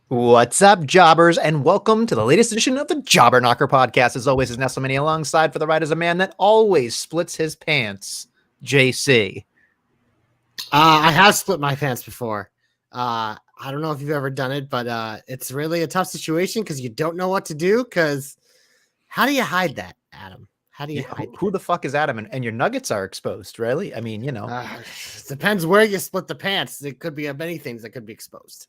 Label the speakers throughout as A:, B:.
A: What's up, jobbers, and welcome to the latest edition of the Jobber Knocker podcast. As always, is Nestlemania alongside for the ride is a man that always splits his pants, JC.
B: I have split my pants before. I don't know if you've ever done it, but it's really a tough situation because you don't know what to do. Because how do you hide that, Adam? How do you hide
A: Who the fuck is Adam? And your nuggets are exposed, really? I mean,
B: depends where you split the pants. It could be many things that could be exposed.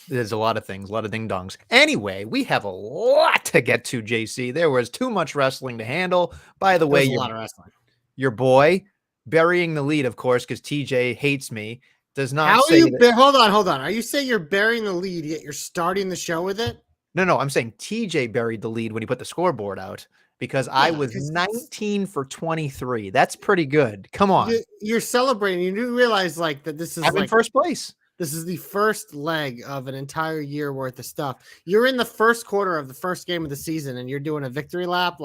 A: There's a lot of things, a lot of ding dongs. Anyway, we have a lot to get to, JC. There was too much wrestling to handle. By the way,
B: a lot of wrestling.
A: Your boy burying the lead, of course, because TJ hates me. Does not.
B: How are you? Hold on. Are you saying you're burying the lead yet you're starting the show with it?
A: No. I'm saying TJ buried the lead when he put the scoreboard out because I was 19 for 23. That's pretty good. Come on.
B: You're celebrating. You do realize that this is
A: I'm in first place.
B: This is the first leg of an entire year worth of stuff. You're in the first quarter of the first game of the season and you're doing a victory lap.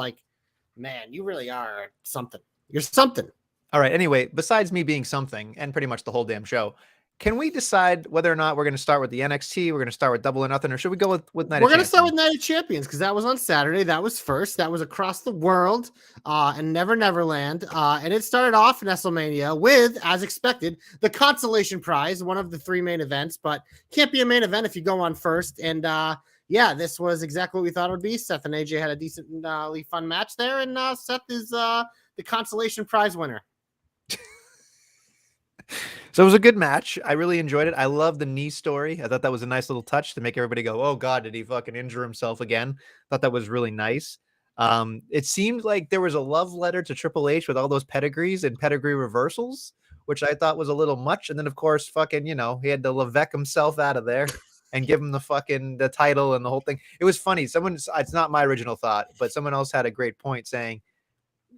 B: Man, you really are something. You're something.
A: All right. Anyway, besides me being something and pretty much the whole damn show, can we decide whether or not we're going to start with the NXT? We're going to start with Double or Nothing, or should we go with Night of Champions?
B: We're going to start with Night of Champions because that was on Saturday. That was first. That was across the world and Neverland. And it started off in Nestlemania with, as expected, the consolation prize, one of the three main events, but can't be a main event if you go on first. And yeah, this was exactly what we thought it would be. Seth and AJ had a decently fun match there, and Seth is the consolation prize winner.
A: So it was a good match. I really enjoyed it. I love the knee story. I thought that was a nice little touch to make everybody go, oh God, did he fucking injure himself again? Thought that was really nice. It seemed like there was a love letter to Triple H with all those pedigrees and pedigree reversals, which I thought was a little much. And then of course, fucking, he had to Levesque himself out of there and give him the title and the whole thing. It was funny. It's not my original thought, but someone else had a great point saying,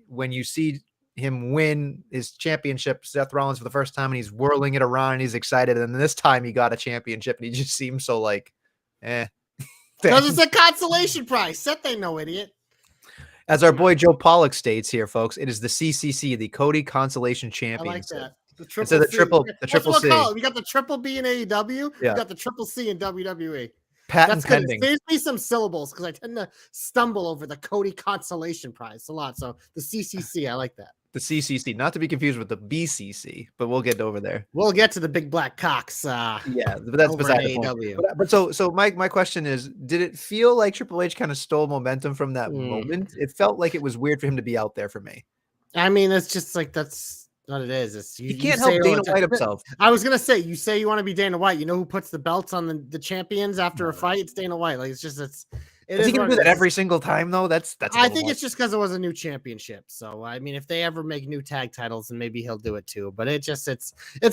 A: when you see him win his championship, Seth Rollins, for the first time, and he's whirling it around and he's excited, and this time he got a championship and he just seems so
B: because it's a consolation prize. Seth ain't no idiot.
A: As our boy Joe Pollock states here, folks, it is the CCC, the Cody Consolation Championship.
B: I like that. The triple C. We got the triple B in AEW. Yeah. We got the triple C in WWE.
A: Patent pending.
B: Saves me some syllables because I tend to stumble over the Cody Consolation Prize a lot. So the CCC, I like that.
A: The CCC, not to be confused with the BCC, but we'll get over there.
B: We'll get to the big black cocks.
A: Yeah, but that's beside the point. But so my question is, did it feel like Triple H kind of stole momentum from that moment? It felt like it was weird for him to be out there for me.
B: I mean, it's just that's what it is.
A: You can't help Dana White himself.
B: I was gonna say, you say you want to be Dana White. You know who puts the belts on the champions after a fight? It's Dana White.
A: Is he gonna do that every single time though? That's
B: I think it's just because it was a new championship. So I mean, if they ever make new tag titles, then maybe he'll do it too. But it's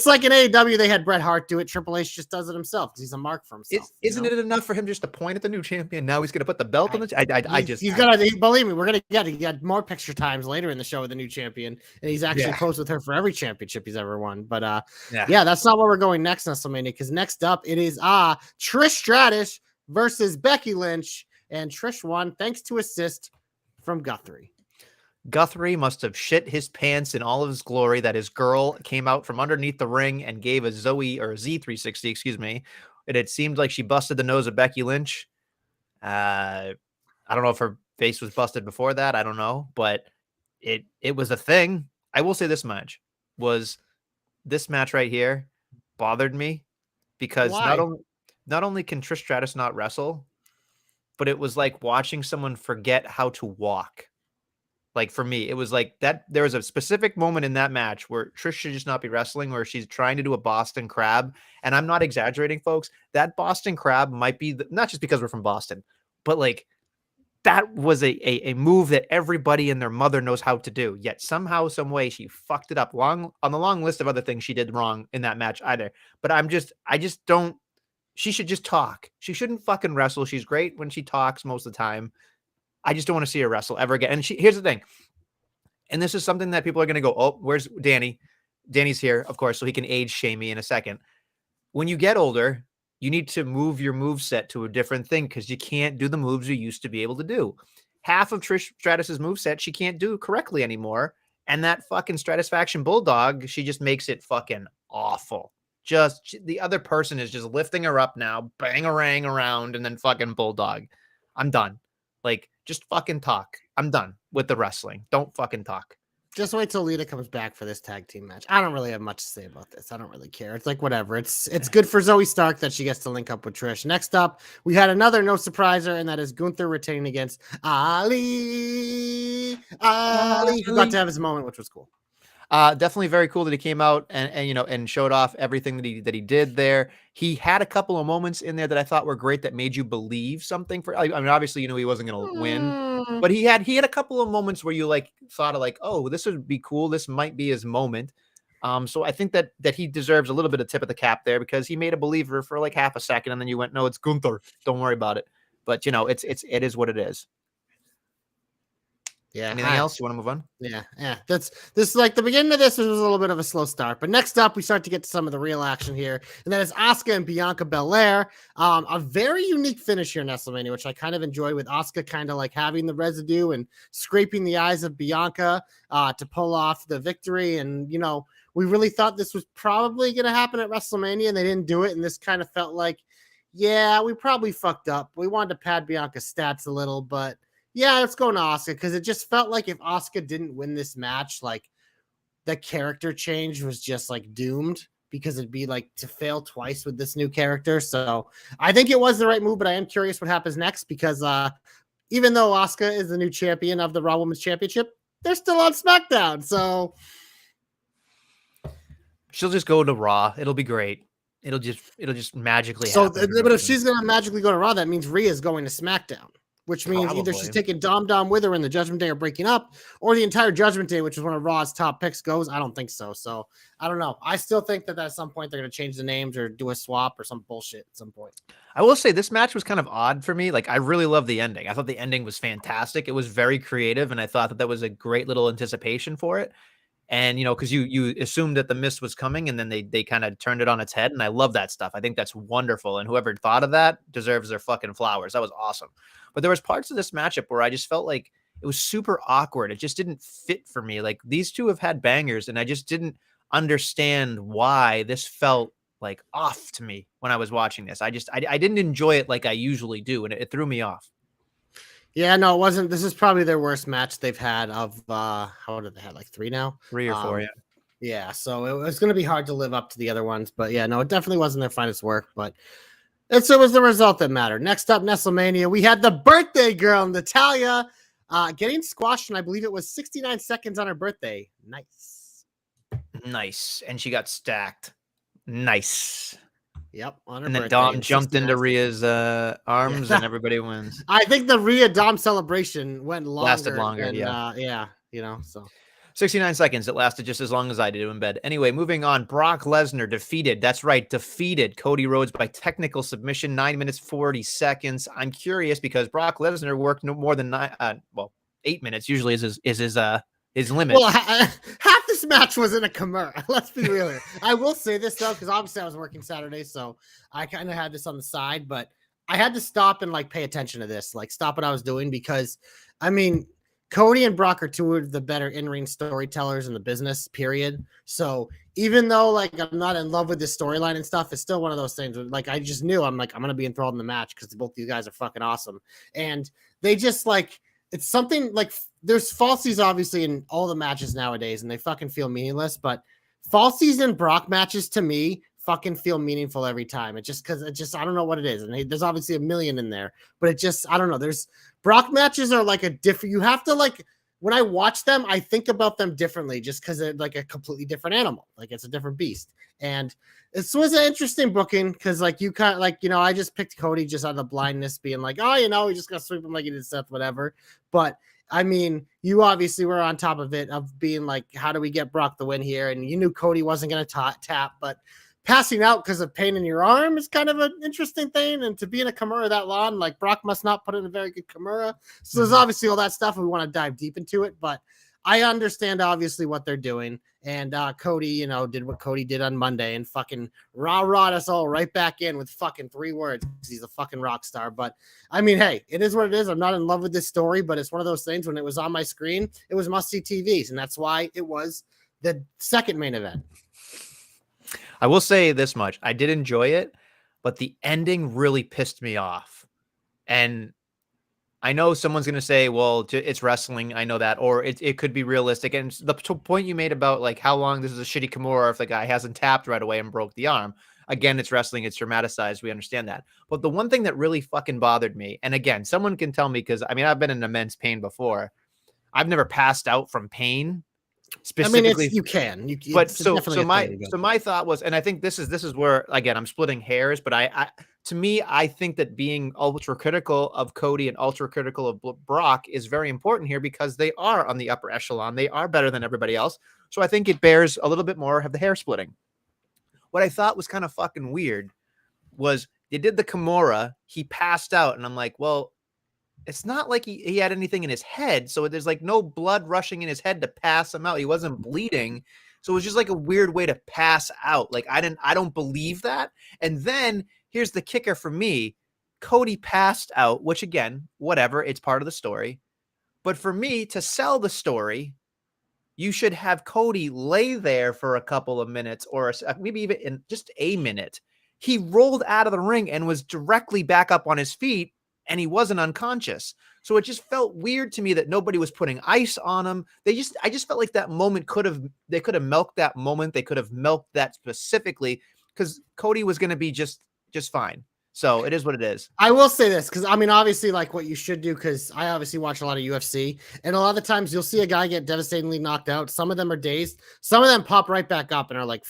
B: like in AEW, they had Bret Hart do it. Triple H just does it himself because he's a mark for himself.
A: Isn't it enough for him just to point at the new champion? Now he's gonna put the belt on the.
B: He's gonna believe me. We're gonna get more picture times later in the show with the new champion, and he's actually close with her for every championship he's ever won. But yeah, that's not where we're going next, Nestlemania. Because next up it is Trish Stratus versus Becky Lynch. And Trish won thanks to assist from Guthrie.
A: Guthrie must have shit his pants in all of his glory that his girl came out from underneath the ring and gave a Z360, excuse me. It seemed like she busted the nose of Becky Lynch. I don't know if her face was busted before that. I don't know, but it was a thing. I will say this much was this match right here bothered me because not only can Trish Stratus not wrestle, but it was like watching someone forget how to walk. Like for me, it was like that. There was a specific moment in that match where Trish should just not be wrestling, where she's trying to do a Boston Crab. And I'm not exaggerating, folks. That Boston Crab might be not just because we're from Boston, but like that was a move that everybody and their mother knows how to do. Yet somehow, some way, she fucked it up. On the long list of other things she did wrong in that match either. But I just don't. She should just talk. She shouldn't fucking wrestle. She's great when she talks most of the time. I just don't want to see her wrestle ever again. And here's the thing. And this is something that people are going to go, oh, where's Danny? Danny's here, of course, so he can age shame me in a second. When you get older, you need to move your move set to a different thing because you can't do the moves you used to be able to do. Half of Trish Stratus's move set she can't do correctly anymore. And that fucking Stratisfaction Bulldog, she just makes it fucking awful. the other person is just lifting her up now, bangarang around, and then fucking bulldog. I'm done. Like, just fucking talk. I'm done with the wrestling. Don't fucking talk.
B: Just wait till Lita comes back for this tag team match. I don't really have much to say about this. I don't really care. It's like whatever. It's good for Zoe Stark that she gets to link up with Trish. Next up, we had another no surpriser, and that is Gunther retaining against Ali. Ali, who got to have his moment, which was cool.
A: Definitely very cool that he came out and showed off everything that he did there. He had a couple of moments in there that I thought were great that made you believe something for. I mean, obviously, he wasn't going to win, but he had a couple of moments where you like thought of like, oh, this would be cool. This might be his moment. So I think that he deserves a little bit of tip of the cap there because he made a believer for like half a second, and then you went, no, it's Gunther. Don't worry about it. But it is what it is.
B: Yeah.
A: Anything else? You want to move on?
B: Yeah. This like the beginning of this was a little bit of a slow start, but next up we start to get to some of the real action here, and that is Asuka and Bianca Belair. A very unique finish here in Nestlemania, which I kind of enjoy, with Asuka kind of like having the residue and scraping the eyes of Bianca to pull off the victory. And we really thought this was probably going to happen at WrestleMania, and they didn't do it. And this kind of felt like, yeah, we probably fucked up. We wanted to pad Bianca's stats a little, but yeah, let's go to Asuka, because it just felt like if Asuka didn't win this match, like the character change was just like doomed, because it'd be like to fail twice with this new character. So I think it was the right move, but I am curious what happens next, because even though Asuka is the new champion of the Raw Women's Championship, they're still on SmackDown. So
A: she'll just go to Raw. It'll be great. It'll just magically
B: happen. But if she's going to magically go to Raw, that means Rhea's going to SmackDown, which means either she's taking Dom with her and the Judgment Day are breaking up, or the entire Judgment Day, which is one of Raw's top picks, goes. I don't think so. So I don't know. I still think that at some point they're going to change the names or do a swap or some bullshit at some point.
A: I will say this match was kind of odd for me. Like, I really loved the ending. I thought the ending was fantastic. It was very creative, and I thought that was a great little anticipation for it. And, because you assumed that the mist was coming, and then they kind of turned it on its head. And I love that stuff. I think that's wonderful. And whoever thought of that deserves their fucking flowers. That was awesome. But there was parts of this matchup where I just felt like it was super awkward. It just didn't fit for me. Like, these two have had bangers, and I just didn't understand why this felt like off to me when I was watching this. I didn't enjoy it like I usually do. And it threw me off.
B: Yeah, no, it wasn't. This is probably their worst match they've had of how did they have, like 3 now?
A: 3 or 4, yeah.
B: Yeah, so it was going to be hard to live up to the other ones, but yeah, no, it definitely wasn't their finest work, but it was the result that mattered. Next up, Nestlemania, we had the birthday girl, Natalya, getting squashed, and I believe it was 69 seconds on her birthday. Nice.
A: And she got stacked. Nice.
B: Yep.
A: And then Dom jumped into Rhea's arms, and everybody wins.
B: I think the Rhea Dom celebration lasted
A: longer.
B: Than, so
A: 69 seconds. It lasted just as long as I did in bed. Anyway, moving on. Brock Lesnar defeated Cody Rhodes by technical submission, 9 minutes 40 seconds. I'm curious because Brock Lesnar worked no more than 8 minutes. Usually is his limit.
B: Well, half this match was in a Kimura. Let's be real here. I will say this though, because obviously I was working Saturday, so I kind of had this on the side, but I had to stop and like pay attention to this, like stop what I was doing, because I mean, Cody and Brock are two of the better in-ring storytellers in the business, period. So even though like I'm not in love with this storyline and stuff, it's still one of those things where, like, I just knew I'm going to be enthralled in the match because both these guys are fucking awesome. And they just like, it's something like there's falsies obviously in all the matches nowadays and they fucking feel meaningless, but falsies in Brock matches to me fucking feel meaningful every time. I don't know what it is. And there's obviously a million in there, but I don't know. There's Brock matches are like a different, you have to like, when I watch them, I think about them differently just because they're like a completely different animal. Like it's a different beast. And this was an interesting booking because like you kind of like, I just picked Cody just out of the blindness being like, oh, we just got to sweep him like he did Seth, whatever. But I mean, you obviously were on top of it of being like, how do we get Brock the win here? And you knew Cody wasn't going to tap, but passing out because of pain in your arm is kind of an interesting thing. And to be in a Kimura that long, like Brock must not put in a very good Kimura. So there's obviously all that stuff. And we want to dive deep into it, but I understand obviously what they're doing. And Cody, did what Cody did on Monday and fucking rah-rah us all right back in with fucking 3 words. He's a fucking rock star. But I mean, hey, it is what it is. I'm not in love with this story, but it's one of those things when it was on my screen, it was must-see TVs. And that's why it was the second main event.
A: I will say this much. I did enjoy it, but the ending really pissed me off. And I know someone's going to say, well, it's wrestling. I know that. Or it could be realistic. And the point you made about like how long this is a shitty Kimura if the guy hasn't tapped right away and broke the arm. Again, it's wrestling. It's dramatized. We understand that. But the one thing that really fucking bothered me, and again, someone can tell me because I mean, I've been in immense pain before. I've never passed out from pain specifically.
B: I mean, you can.
A: But
B: It's
A: so
B: definitely
A: my thought was, and I think this is where again I'm splitting hairs, but I to me I think that being ultra critical of Cody and ultra critical of Brock is very important here because they are on the upper echelon. They are better than everybody else. So I think it bears a little bit more of the hair splitting. What I thought was kind of fucking weird was they did the Kimura, he passed out, and I'm like, well, it's not like he had anything in his head. So there's like no blood rushing in his head to pass him out. He wasn't bleeding. So it was just like a weird way to pass out. Like I don't believe that. And then here's the kicker for me. Cody passed out, which again, whatever, it's part of the story. But for me to sell the story, you should have Cody lay there for a couple of minutes or maybe even in just a minute. He rolled out of the ring and was directly back up on his feet and he wasn't unconscious. So it just felt weird to me that nobody was putting ice on him. I just felt like that moment they could have milked that moment. They could have milked that specifically because Cody was going to be just fine. So it is what it is.
B: I will say this because I mean, obviously, like what you should do because I obviously watch a lot of UFC, and a lot of the times you'll see a guy get devastatingly knocked out. Some of them are dazed, some of them pop right back up and are like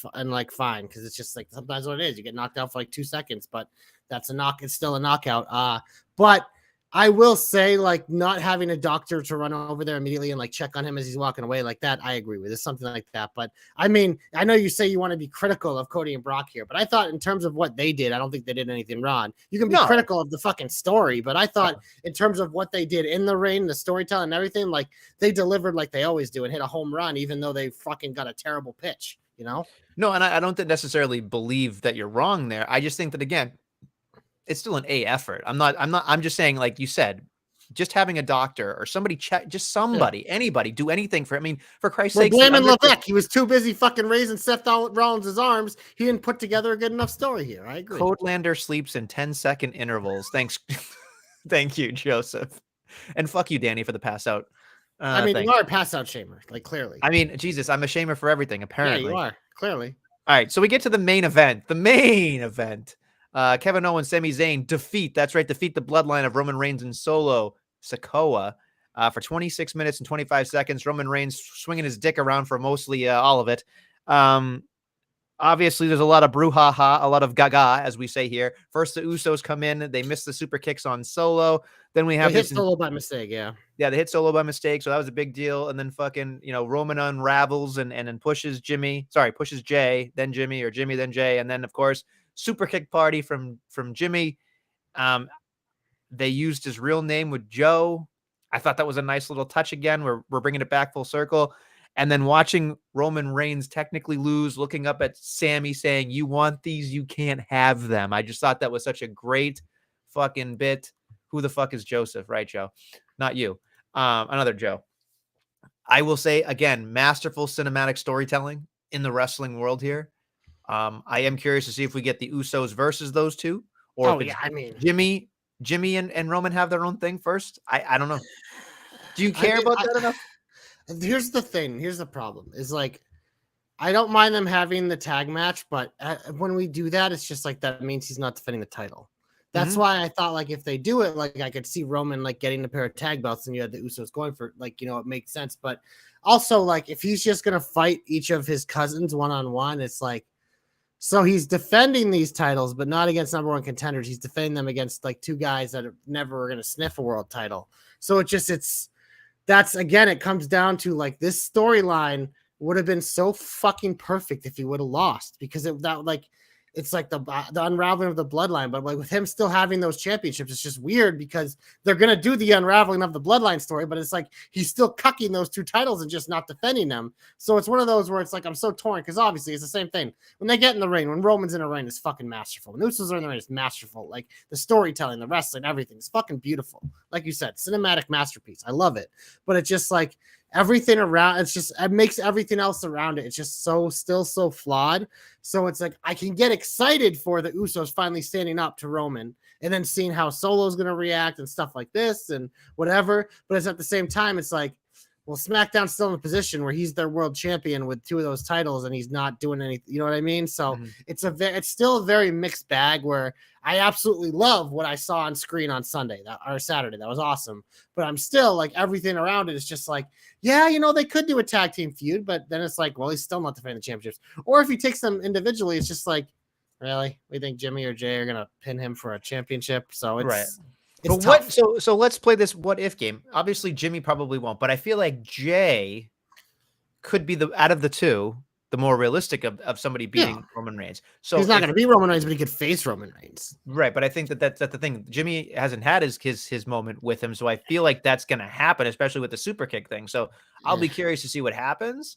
B: fine because it's just like sometimes what it is. You get knocked out for like 2 seconds, but that's a knock. It's still a knockout. But I will say, like, not having a doctor to run over there immediately and like check on him as he's walking away like that, I agree with. It's something like that. But I mean, I know you say you want to be critical of Cody and Brock here, but I thought in terms of what they did, I don't think they did anything wrong. You can be critical of the fucking story, but I thought in terms of what they did in the ring, the storytelling and everything, like they delivered like they always do and hit a home run, even though they fucking got a terrible pitch, you know?
A: No, and I don't necessarily believe that you're wrong there. I just think that again, it's still an A effort. I'm just saying, like you said, just having a doctor or somebody check, just somebody, anybody, do anything for, I mean, for Christ's sake.
B: Blaming Levesque. He was too busy fucking raising Seth Rollins' arms. He didn't put together a good enough story here. I agree.
A: Codelander sleeps in 10-second intervals. Thanks. Thank you, Joseph. And fuck you, Danny, for the pass out.
B: I mean, you are a pass out shamer, like clearly.
A: I mean, Jesus, I'm a shamer for everything, apparently.
B: Yeah, you are, clearly.
A: All right, so we get to the main event. The main event. Kevin Owens, Sami Zayn defeat the bloodline of Roman Reigns and Solo Sikoa for 26 minutes and 25 seconds. Roman Reigns swinging his dick around for mostly all of it. Obviously, there's a lot of brouhaha, a lot of gaga, as we say here. First, the Usos come in. They miss the super kicks on Solo. Then we have
B: they hit Solo by mistake, yeah.
A: Yeah, they hit Solo by mistake, so that was a big deal. And then fucking, Roman unravels and then pushes Jay, then Jimmy, or Jimmy, then Jay. And then, of course, super kick party from Jimmy. They used his real name with Joe. I thought that was a nice little touch again. We're bringing it back full circle. And then watching Roman Reigns technically lose, looking up at Sami saying, "You want these, you can't have them." I just thought that was such a great fucking bit. Who the fuck is Joseph, right, Joe? Not you. Another Joe. I will say, again, masterful cinematic storytelling in the wrestling world here. I am curious to see if we get the Usos versus those two. Or Jimmy and Roman have their own thing first. I don't know. Do you care about that enough?
B: Here's the thing. Here's the problem. Is like, I don't mind them having the tag match, but when we do that, it's just like that means he's not defending the title. That's why I thought like if they do it, like I could see Roman like getting a pair of tag belts and you had the Usos going for like, it makes sense. But also like if he's just gonna fight each of his cousins one-on-one, it's like, so he's defending these titles, but not against number one contenders. He's defending them against like two guys that are never gonna sniff a world title. So that's again, it comes down to like this storyline would have been so fucking perfect if he would have lost because it's like the unraveling of the bloodline, but like with him still having those championships, it's just weird because they're going to do the unraveling of the bloodline story, but it's like he's still cucking those two titles and just not defending them. So it's one of those where it's like, I'm so torn because obviously it's the same thing. When they get in the ring, when Roman's in a ring, it's fucking masterful. When Usos are in the ring, it's masterful. Like the storytelling, the wrestling, everything is fucking beautiful. Like you said, cinematic masterpiece. I love it. But it's just like, everything around it makes everything else around it. It's just still so flawed. So it's like I can get excited for the Usos finally standing up to Roman and then seeing how Solo's going to react and stuff like this and whatever. But it's at the same time, it's like, well, SmackDown's still in a position where he's their world champion with 2 of those titles and he's not doing anything. You know what I mean? So it's still a very mixed bag where I absolutely love what I saw on screen on Sunday or Saturday. That was awesome. But I'm still like everything around it is just like, yeah, they could do a tag team feud, but then it's like, well, he's still not defending the championships. Or if he takes them individually, it's just like, really? We think Jimmy or Jay are going to pin him for a championship? So it's
A: right.
B: It's
A: but
B: tough.
A: So let's play this what if game. Obviously, Jimmy probably won't, but I feel like Jay could be out of the two, the more realistic of somebody beating Roman Reigns. So
B: he's not going to be Roman Reigns, but he could face Roman Reigns.
A: Right, but I think that's the thing. Jimmy hasn't had his moment with him, so I feel like that's going to happen, especially with the super kick thing. So I'll be curious to see what happens.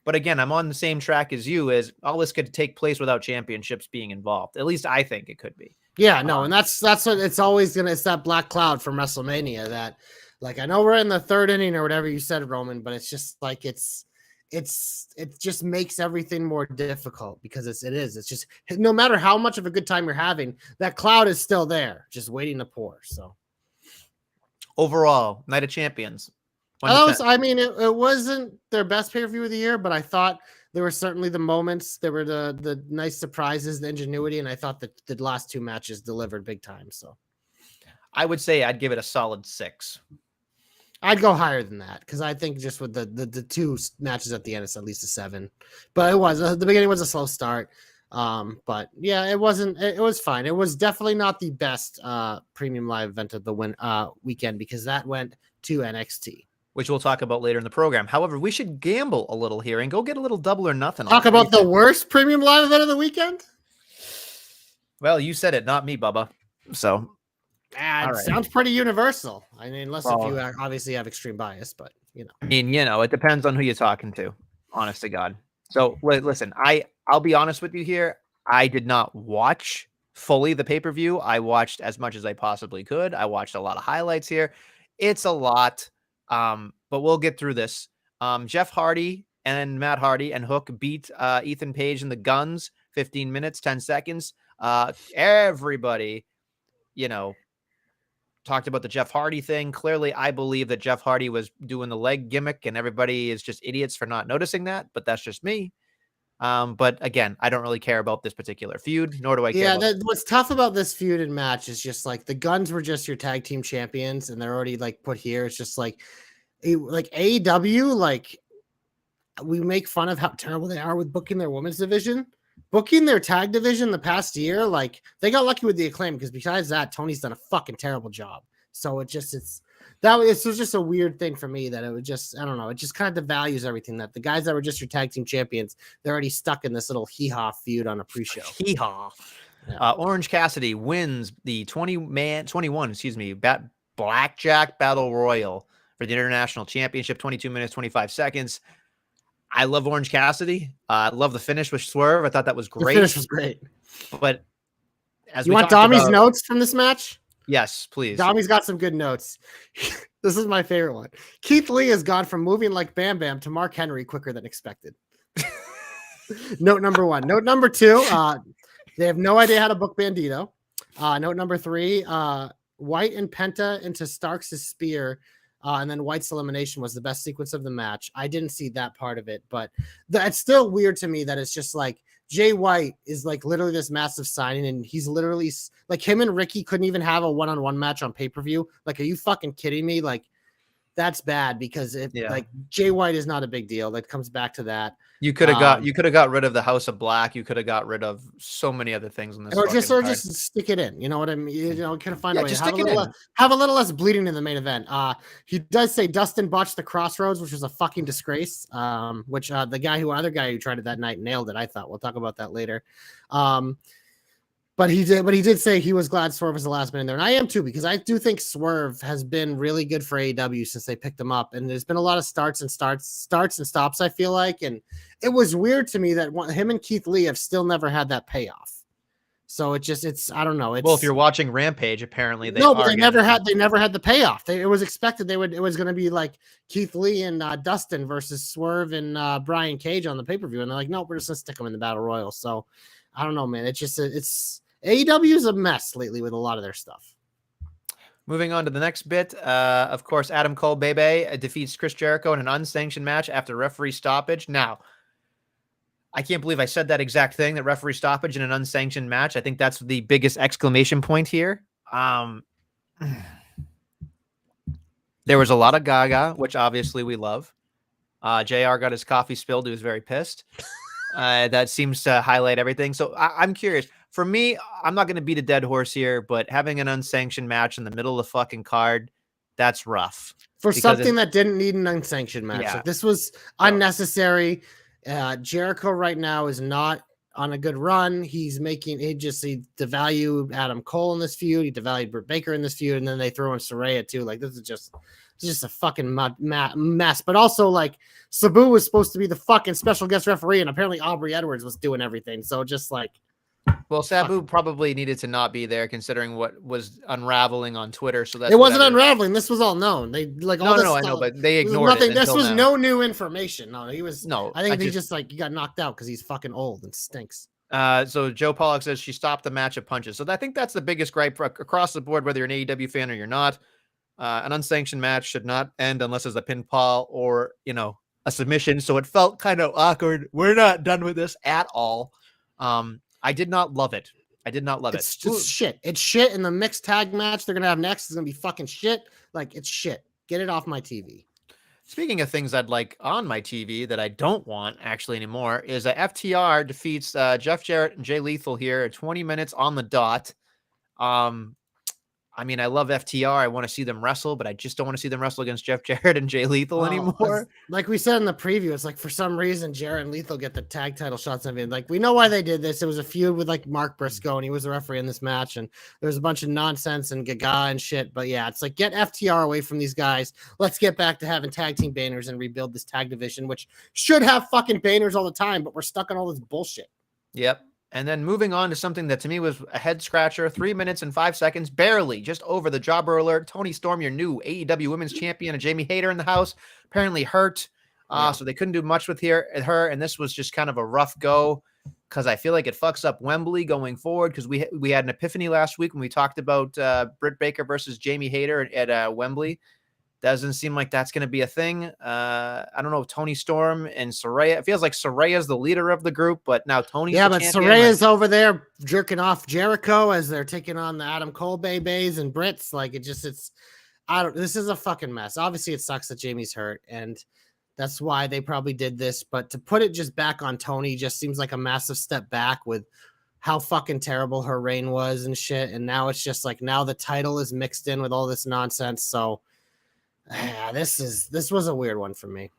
A: But again, I'm on the same track as you. As all this could take place without championships being involved. At least I think it could be.
B: Yeah, no, and that's what it's always gonna. It's that black cloud from WrestleMania that, like, I know we're in the 3rd inning or whatever you said, Roman, but it's just like it just makes everything more difficult because it's just no matter how much of a good time you're having, that cloud is still there, just waiting to pour. So
A: overall, Night of Champions.
B: It wasn't their best pay-per-view of the year, but I thought there were certainly the moments. There were the nice surprises, the ingenuity, and I thought that the last 2 matches delivered big time. So
A: I would say I'd give it a solid 6.
B: I'd go higher than that because I think just with the 2 matches at the end, it's at least a 7. But the beginning was a slow start. But yeah, it wasn't. It was fine. It was definitely not the best premium live event of the weekend because that went to NXT.
A: Which we'll talk about later in the program. However, we should gamble a little here and go get a little double or nothing.
B: Talk about the worst premium live event of the weekend?
A: Well, you said it, not me, Bubba. So,
B: sounds pretty universal. I mean, unless if you obviously have extreme bias, but
A: I mean, it depends on who you're talking to, honest to God. So, listen, I'll be honest with you here. I did not watch fully the pay-per-view. I watched as much as I possibly could. I watched a lot of highlights here. It's a lot. But we'll get through this. Jeff Hardy and Matt Hardy and Hook beat Ethan Page and the Guns 15 minutes, 10 seconds. Everybody, talked about the Jeff Hardy thing. Clearly, I believe that Jeff Hardy was doing the leg gimmick and everybody is just idiots for not noticing that, but that's just me. But again, I don't really care about this particular feud, nor do I care.
B: Yeah, what's tough about this feud and match is just like the Guns were just your tag team champions, and they're already like put here. It's just like AEW, like we make fun of how terrible they are with booking their women's division, booking their tag division the past year. Like they got lucky with the Acclaim because besides that, Tony's done a fucking terrible job. So it was just a weird thing for me that it would just, I don't know, it just kind of devalues everything that the guys that were just your tag team champions, they're already stuck in this little hee-haw feud on a pre-show.
A: Hee-haw. Yeah. Orange Cassidy wins the 21, Blackjack Battle Royal for the International Championship, 22 minutes, 25 seconds. I love Orange Cassidy. I love the finish with Swerve. I thought that was great.
B: The finish was great.
A: But as
B: you want Domi's notes from this match?
A: Yes, please.
B: Domi's got some good notes. This is my favorite one. Keith Lee has gone from moving like Bam Bam to Mark Henry quicker than expected. Note number 1. Note number 2, they have no idea how to book Bandito. Note number 3, White and Penta into Starks' spear, and then White's elimination was the best sequence of the match. I didn't see that part of it, but it's still weird to me that it's just like Jay White is like literally this massive signing, and he's literally like him and Ricky couldn't even have a one-on-one match on pay-per-view. Like, are you fucking kidding me? Like, that's bad because like Jay White is not a big deal. That comes back to that.
A: You could have got rid of the House of Black. You could have got rid of so many other things in this.
B: Or just stick it in. You know what I mean? Kind of find a way.
A: Just
B: have a little less bleeding in the main event. He does say Dustin botched the Crossroads, which was a fucking disgrace. Which the other guy who tried it that night nailed it. I thought we'll talk about that later. But he did say he was glad Swerve was the last man in there. And I am too, because I do think Swerve has been really good for AEW since they picked him up. And there's been a lot of starts and stops, I feel like. And it was weird to me that him and Keith Lee have still never had that payoff. So it's I don't know.
A: Well, if you're watching Rampage, apparently they
B: no, but
A: are
B: they never had the payoff. It was expected it was going to be like Keith Lee and Dustin versus Swerve and Brian Cage on the pay-per-view, and they're like, nope, we're just gonna stick them in the Battle Royal. So I don't know, man. It's just it's AEW is a mess lately with a lot of their stuff.
A: Moving on to the next bit, of course, Adam Cole Bebe defeats Chris Jericho in an unsanctioned match after referee stoppage. Now, I can't believe I said that exact thing, that referee stoppage in an unsanctioned match. I think that's the biggest exclamation point here. There was a lot of gaga, which obviously we love. JR got his coffee spilled. He was very pissed. That seems to highlight everything. So I'm curious. For me, I'm not going to beat a dead horse here, but having an unsanctioned match in the middle of the fucking card, that's rough.
B: For something that didn't need an unsanctioned match.
A: Yeah.
B: Like this was unnecessary. Jericho right now is not on a good run. He devalued Adam Cole in this feud. He devalued Britt Baker in this feud, and then they throw in Saraya too. Like this is just a fucking mess. But also, like, Sabu was supposed to be the fucking special guest referee, and apparently Aubrey Edwards was doing everything. So just like,
A: well, Sabu probably needed to not be there considering what was unraveling on Twitter. So that
B: it wasn't unraveling. This was all known. They like all this
A: I know, but they ignored
B: nothing.
A: it.
B: This was no new information. No, he was.
A: No,
B: I think he got knocked out because he's fucking old and stinks.
A: So Joe Pollock says she stopped the match of punches. So I think that's the biggest gripe across the board, whether you're an AEW fan or you're not. An unsanctioned match should not end unless it's a pinfall or, a submission. So it felt kind of awkward. We're not done with this at all. I did not love it.
B: It's just shit. It's shit. And the mixed tag match they're going to have next is going to be fucking shit. Like, it's shit. Get it off my TV.
A: Speaking of things I'd like on my TV that I don't want actually anymore is FTR defeats Jeff Jarrett and Jay Lethal here at 20 minutes on the dot. I mean, I love FTR. I want to see them wrestle, but I just don't want to see them wrestle against Jeff Jarrett and Jay Lethal anymore.
B: Like we said in the preview, it's like for some reason Jarrett and Lethal get the tag title shots. I mean, like we know why they did this. It was a feud with like Mark Briscoe, and he was the referee in this match, and there was a bunch of nonsense and gaga and shit. But yeah, it's like get FTR away from these guys. Let's get back to having tag team banners and rebuild this tag division, which should have fucking banners all the time, but we're stuck on all this bullshit.
A: Yep. And then moving on to something that to me was a head scratcher, 3 minutes and 5 seconds, barely just over the jobber alert. Toni Storm, your new AEW Women's Champion, and Jamie Hayter in the house, apparently hurt. So they couldn't do much with her. And this was just kind of a rough go because I feel like it fucks up Wembley going forward because we had an epiphany last week when we talked about Britt Baker versus Jamie Hayter at Wembley. Doesn't seem like that's going to be a thing. I don't know if Toni Storm and Saraya. It feels like Saraya's the leader of the group, but now Tony's
B: but Saraya's over there jerking off Jericho as they're taking on the Adam Cole Bays and Brits. Like this is a fucking mess. Obviously, it sucks that Jamie's hurt, and that's why they probably did this. But to put it just back on Toni just seems like a massive step back with how fucking terrible her reign was and shit. And now it's just like now the title is mixed in with all this nonsense. So. Yeah, this was a weird one for me.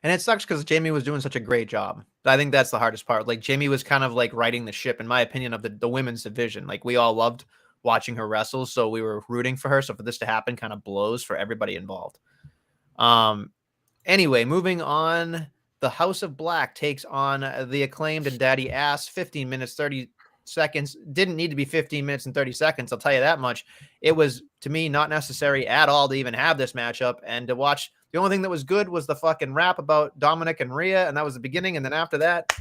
A: And it sucks because Jamie was doing such a great job. I think that's the hardest part. Like Jamie was kind of like riding the ship, in my opinion, of the women's division. Like we all loved watching her wrestle, so we were rooting for her. So for this to happen kind of blows for everybody involved. Anyway, moving on. The House of Black takes on the Acclaimed and Daddy Ass. 15 minutes, 30 seconds. Didn't need to be 15 minutes and 30 seconds. I'll tell you that much. It was, to me, not necessary at all to even have this matchup and to watch. The only thing that was good was the fucking rap about Dominic and Rhea, and that was the beginning. And then after that,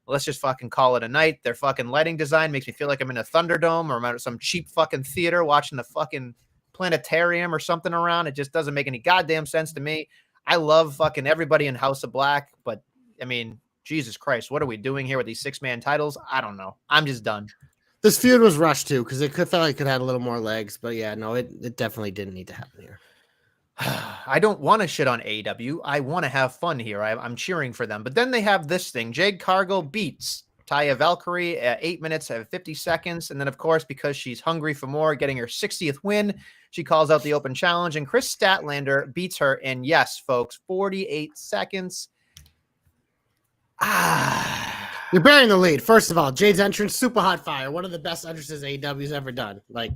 A: let's just fucking call it a night. Their fucking lighting design makes me feel like I'm in a Thunderdome or I'm at some cheap fucking theater watching the fucking planetarium or something around. It just doesn't make any goddamn sense to me. I love fucking everybody in House of Black, but I mean, Jesus Christ, what are we doing here with these 6-man titles? I don't know. I'm just done.
B: This feud was rushed too because it felt like it had a little more legs, but yeah, no, it definitely didn't need to happen here.
A: I don't want to shit on AEW. I want to have fun here. I'm cheering for them. But then they have this thing. Jade Cargill beats Taya Valkyrie at 8 minutes and 50 seconds. And then, of course, because she's hungry for more, getting her 60th win, she calls out the open challenge. And Chris Statlander beats her in, yes, folks, 48 seconds.
B: You're bearing the lead. First of all, Jade's entrance, super hot fire. One of the best entrances AEW's ever done. Like,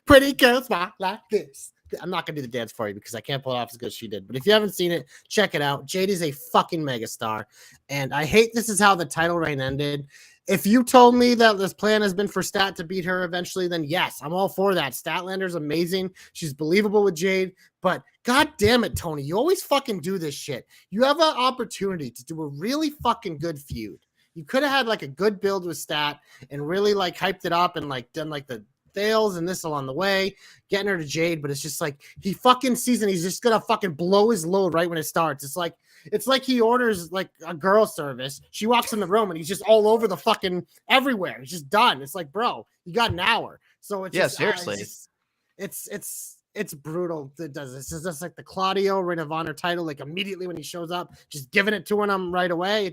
B: pretty girls walk like this. I'm not going to do the dance for you because I can't pull it off as good as she did. But if you haven't seen it, check it out. Jade is a fucking megastar. And I hate this is how the title reign ended. If you told me that this plan has been for Stat to beat her eventually, then yes, I'm all for that. Statlander's amazing. She's believable with Jade, but god damn it, Tony, you always fucking do this shit. You have an opportunity to do a really fucking good feud. You could have had like a good build with Stat and really like hyped it up and like done like the fails and this along the way, getting her to Jade, but it's just like he fucking sees and he's just gonna fucking blow his load right when it starts. It's like he orders like a girl service. She walks in the room and he's just all over the fucking everywhere. He's just done. It's like, bro, you got an hour. So it's just,
A: seriously.
B: It's brutal that does this. It's just like the Claudio Ring of Honor title, like immediately when he shows up, just giving it to him right away.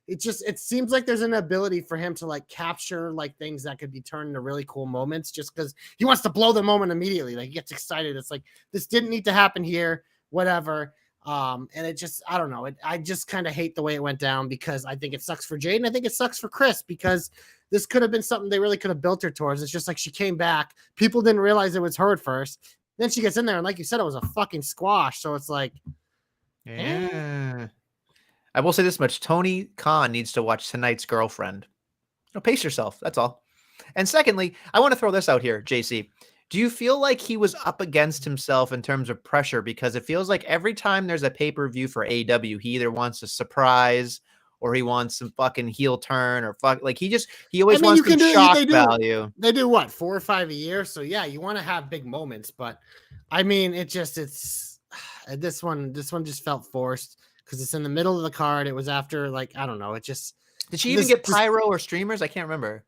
B: It seems like there's an ability for him to like capture like things that could be turned into really cool moments just because he wants to blow the moment immediately. Like he gets excited. It's like, this didn't need to happen here, whatever. And it just, I don't know. I just kind of hate the way it went down because I think it sucks for Jade and I think it sucks for Chris because this could have been something they really could have built her towards. It's just like she came back. People didn't realize it was her at first. Then she gets in there and like you said, it was a fucking squash. So it's like,
A: yeah. I will say this much. Tony Khan needs to watch tonight's Girlfriend. Pace yourself. That's all. And secondly, I want to throw this out here, JC. Do you feel like he was up against himself in terms of pressure? Because it feels like every time there's a pay-per-view for AEW, he either wants a surprise or he wants some fucking heel turn or like he always wants some shock value.
B: They do what, 4 or 5 a year? So yeah, you want to have big moments, but I mean, it's this one just felt forced because it's in the middle of the card. It was after like, I don't know. It just,
A: did she even get pyro or streamers? I can't remember.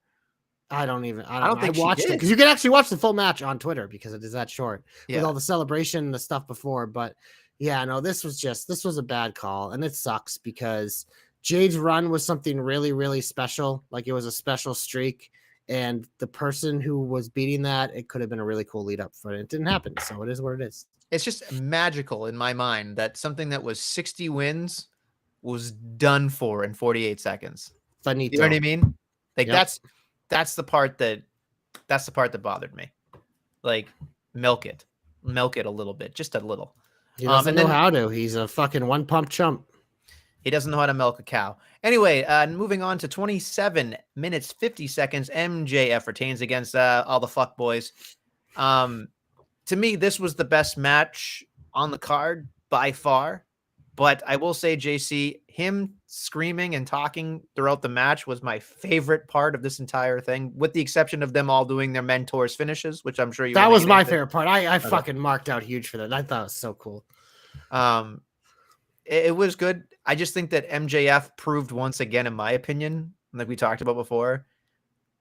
B: I don't think I watched it because you can actually watch the full match on Twitter because it is that short with all the celebration and the stuff before. But yeah, no, this was a bad call and it sucks because Jade's run was something really, really special. Like it was a special streak and the person who was beating that, it could have been a really cool lead up for it. It didn't happen. So it is what it is.
A: It's just magical in my mind that something that was 60 wins was done for in 48 seconds.
B: Finito.
A: You know what I mean? Like that's the part that bothered me. Like milk it a little bit, just a little.
B: He doesn't know how to. He's a fucking one pump chump.
A: He doesn't know how to milk a cow. Anyway, moving on to 27 minutes 50 seconds. MJF retains against all the fuck boys. To me, this was the best match on the card by far. But I will say, JC, him screaming and talking throughout the match was my favorite part of this entire thing, with the exception of them all doing their mentors' finishes, which I'm sure you.
B: That was my favorite part. I fucking marked out huge for that. I thought it was so cool.
A: It was good. I just think that MJF proved once again, in my opinion, like we talked about before,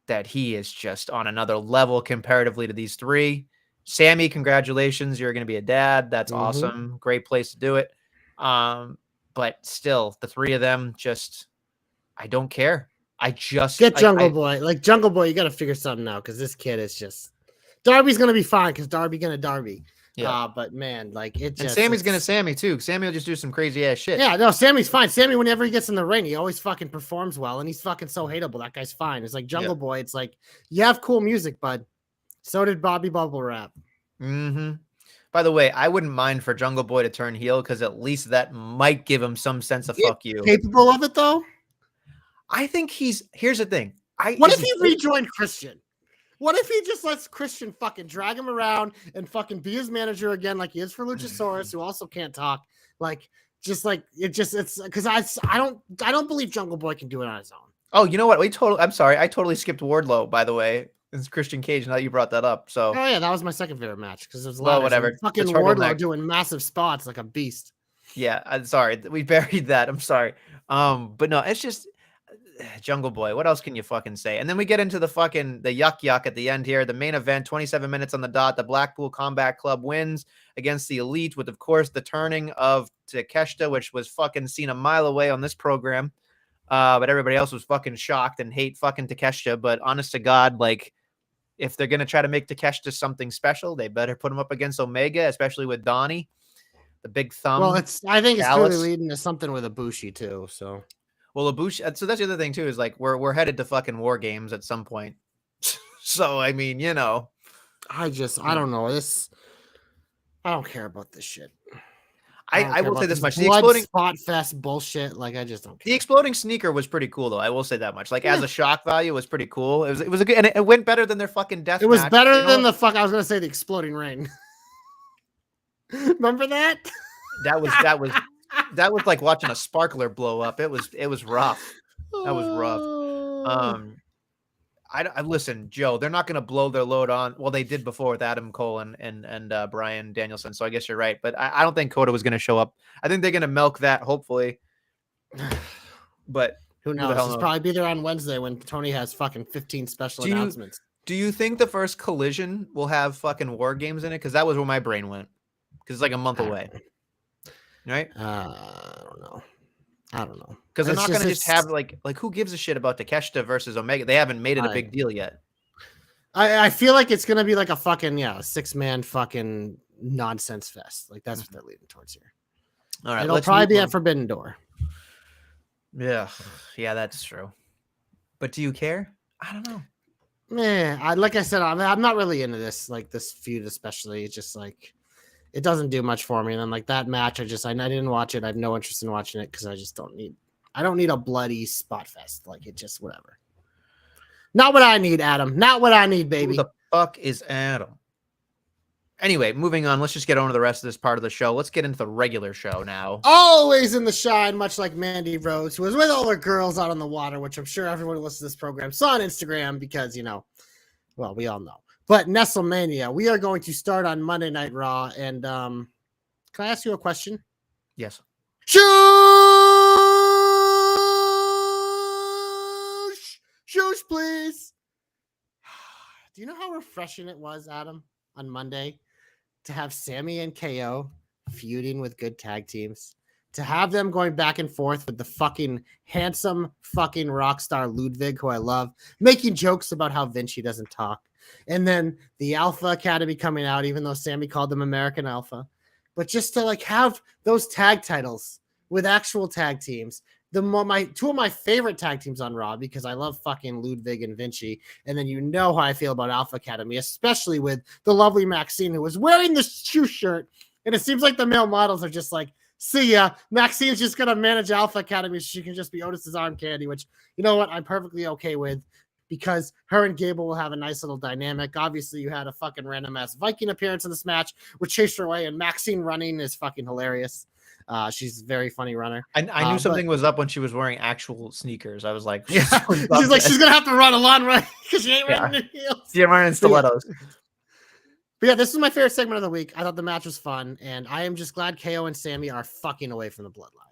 A: that he is just on another level comparatively to these three. Sammy, congratulations. You're going to be a dad. That's awesome. Great place to do it. But still, the three of them just, I don't care. I just
B: get Jungle Boy. Like Jungle Boy, you got to figure something out because this kid is just, Darby's going to be fine because Darby going to Darby. Yeah. But man, like it just,
A: and Sammy's going to Sammy too. Sammy will just do some crazy ass shit.
B: Yeah, no, Sammy's fine. Sammy, whenever he gets in the ring, he always fucking performs well and he's fucking so hateable. That guy's fine. It's like Jungle Boy. It's like, you have cool music, bud. So did Bobby Bubble Wrap.
A: By the way, I wouldn't mind for Jungle Boy to turn heel because at least that might give him some sense of fuck you.
B: Capable of it though?
A: I think here's the thing.
B: What if he rejoined Christian? What if he just lets Christian fucking drag him around and fucking be his manager again, like he is for Luchasaurus, who also can't talk? Like, just like it's because I don't believe Jungle Boy can do it on his own.
A: Oh, you know what? I'm sorry. I totally skipped Wardlow, by the way. It's Christian Cage. Now you brought that up. So
B: yeah, that was my second favorite match because there's a lot
A: whatever.
B: Fucking Wardlow doing massive spots like a beast.
A: Yeah, I'm sorry. We buried that. I'm sorry. But no, it's just Jungle Boy. What else can you fucking say? And then we get into the yuck at the end here. The main event, 27 minutes on the dot. The Blackpool Combat Club wins against the Elite with, of course, the turning of Takeshita, which was fucking seen a mile away on this program. But everybody else was fucking shocked and hate fucking Takeshita. But honest to God, like, if they're going to try to make Takeshita something special, they better put him up against Omega, especially with Donnie, the big thumb.
B: Well, I think it's clearly leading to something with Ibushi too. So,
A: well, Ibushi. So that's the other thing too, is like we're headed to fucking War Games at some point. So I mean, you know,
B: I don't know this. I don't care about this shit. I don't
A: I
B: care
A: will say
B: about
A: this
B: this
A: much:
B: blood spot fest bullshit. Like, I just don't
A: the
B: care.
A: exploding sneaker was pretty cool, though. I will say that much. Like, as
B: Yeah.
A: a shock value, it was pretty cool. It was a good, and it went better than their fucking death
B: It was
A: match. You
B: better
A: know
B: than
A: what?
B: the fuck. I was gonna say the exploding ring. Remember that?
A: That was that was that was like watching a sparkler blow up. It was rough. That was rough.
B: Oh.
A: Um, I listen, Joe. They're not going to blow their load on. Well, they did before with Adam Cole and Brian Danielson. So I guess you're right. But I don't think Coda was going to show up. I think they're going to milk that, hopefully. But
B: Who
A: who the
B: knows?
A: hell
B: He's
A: knows?
B: probably be there on Wednesday when Tony has fucking 15 special announcements.
A: Do you think the first Collision will have fucking War Games in it? Because that was where my brain went. Because it's like a month away, right?
B: I don't know. I don't know.
A: Because they're
B: It's
A: not going to just have
B: it's-
A: like who gives a shit about Takeshita versus Omega? They haven't made it a big deal yet.
B: I feel like it's gonna be like a fucking 6-man fucking nonsense fest. Like, that's what they're leading towards here.
A: All right,
B: It'll probably be at Forbidden Door.
A: Yeah, that's true. But do you care? I don't know.
B: Like I said, I'm not really into this, like this feud, especially. It's just like it doesn't do much for me. And then like that match, I didn't watch it. I have no interest in watching it because I don't need a bloody spot fest. Like, it just whatever. Not what I need, Adam. Not what I need, baby.
A: Who the fuck is Adam? Anyway, moving on. Let's just get on to the rest of this part of the show. Let's get into the regular show now.
B: Always in the shine, much like Mandy Rose, who was with all her girls out on the water, which I'm sure everyone who listens to this program saw on Instagram because, well, we all know. But Nestlemania, we are going to start on Monday Night Raw. And can I ask you a question?
A: Yes.
B: Shush, please. Do you know how refreshing it was, Adam, on Monday to have Sammy and KO feuding with good tag teams? To have them going back and forth with the fucking handsome fucking rock star Ludwig, who I love, making jokes about how Vinci doesn't talk. And then the Alpha Academy coming out, even though Sammy called them American Alpha. But just to like have those tag titles with actual tag teams. Two of my favorite tag teams on Raw, because I love fucking Ludwig and Vinci. And then you know how I feel about Alpha Academy, especially with the lovely Maxine, who was wearing the shoe shirt. And it seems like the male models are just like, see ya. Maxine's just going to manage Alpha Academy so she can just be Otis's arm candy, which, you know what, I'm perfectly okay with, because her and Gable will have a nice little dynamic. Obviously, you had a fucking random-ass Viking appearance in this match, which chased her away, and Maxine running is fucking hilarious. She's a very funny runner.
A: I knew something was up when she was wearing actual sneakers. I was like,
B: yeah. She's like, she's gonna have to run a long way because she ain't wearing any heels.
A: She's wearing stilettos.
B: But yeah, this is my favorite segment of the week. I thought the match was fun, and I am just glad KO and Sammy are fucking away from the bloodline.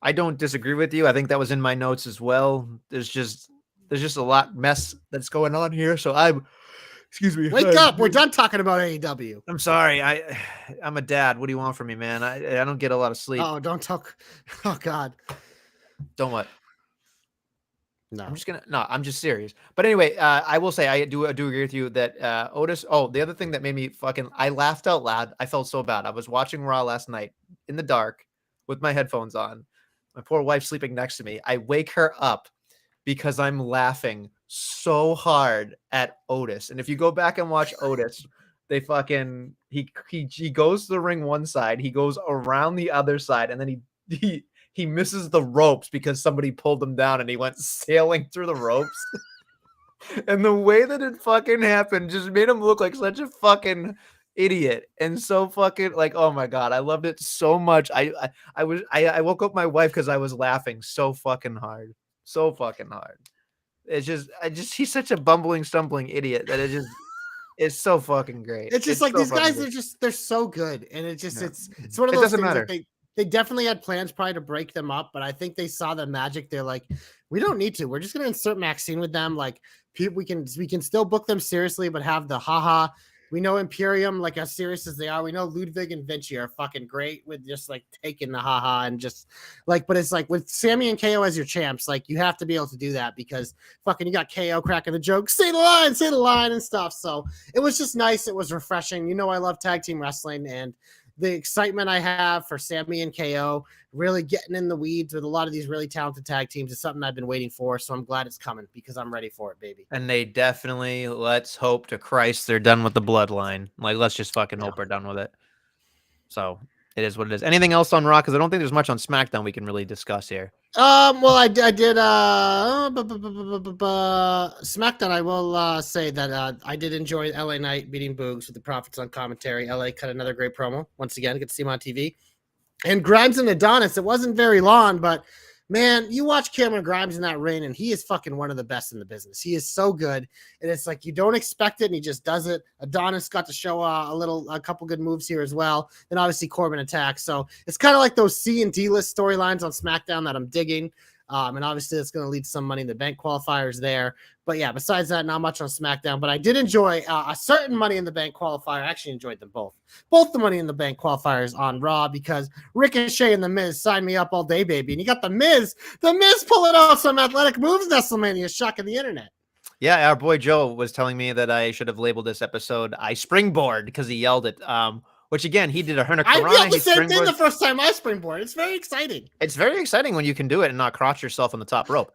A: I don't disagree with you. I think that was in my notes as well. There's just a lot mess that's going on here. So excuse me.
B: Wake up. We're done talking about AEW.
A: I'm sorry. I'm a dad. What do you want from me, man? I don't get a lot of sleep.
B: Oh, don't talk. Oh, God.
A: Don't what?
B: No.
A: I'm just serious. But anyway, I will say I do agree with you that Otis. Oh, the other thing that made me I laughed out loud. I felt so bad. I was watching Raw last night in the dark with my headphones on. My poor wife sleeping next to me. I wake her up because I'm laughing so hard at Otis. And if you go back and watch Otis, they fucking he goes to the ring one side, he goes around the other side, and then he misses the ropes because somebody pulled him down and he went sailing through the ropes. And the way that it fucking happened just made him look like such a fucking idiot. And so fucking like, oh my God, I loved it so much. I woke up my wife because I was laughing so fucking hard. So fucking hard. It's just he's such a bumbling, stumbling idiot that it's so fucking great.
B: It's just like
A: so
B: these guys
A: great.
B: they're so good. And it's just,
A: Yeah.
B: it's one of
A: It
B: those
A: doesn't
B: things
A: matter.
B: that they definitely had plans probably to break them up, but I think they saw the magic. They're like, we don't need to. We're just going to insert Maxine with them. Like, we can still book them seriously, but have the haha. We know Imperium, like as serious as they are. We know Ludwig and Vinci are fucking great with just like taking the haha and just like, but it's like with Sammy and KO as your champs, like you have to be able to do that because fucking you got KO cracking the joke, say the line and stuff. So it was just nice. It was refreshing. You know, I love tag team wrestling, and the excitement I have for Sammy and KO really getting in the weeds with a lot of these really talented tag teams is something I've been waiting for. So I'm glad it's coming because I'm ready for it, baby.
A: And they definitely, let's hope to Christ they're done with the bloodline. Like, let's just fucking hope we're done with it. So It is what it is. Anything else on Raw? Because I don't think there's much on SmackDown we can really discuss here.
B: Well, I did SmackDown. I will say that I did enjoy LA Knight beating Boogs with the Profits on commentary. LA cut another great promo once again. Get to see him on TV. And Grimes and Adonis. It wasn't very long, but man, you watch Cameron Grimes in that ring, and he is fucking one of the best in the business. He is so good, and it's like you don't expect it, and he just does it. Adonis got to show a couple good moves here as well, and obviously Corbin attacks. So it's kind of like those C and D list storylines on SmackDown that I'm digging. And obviously it's going to lead to some Money in the Bank qualifiers there. But yeah, besides that, not much on SmackDown. But I did enjoy a certain Money in the Bank qualifier. I actually enjoyed them both. Both the Money in the Bank qualifiers on Raw, because Ricochet and The Miz signed me up all day, baby. And you got The Miz pulling out some athletic moves, Nestlemania, shocking the internet.
A: Yeah, our boy Joe was telling me that I should have labeled this episode "I Springboard" because he yelled it. Which again, he did a Hurricane.
B: I yelled the same thing the first time I springboard. It's very exciting.
A: It's very exciting when you can do it and not crotch yourself on the top rope.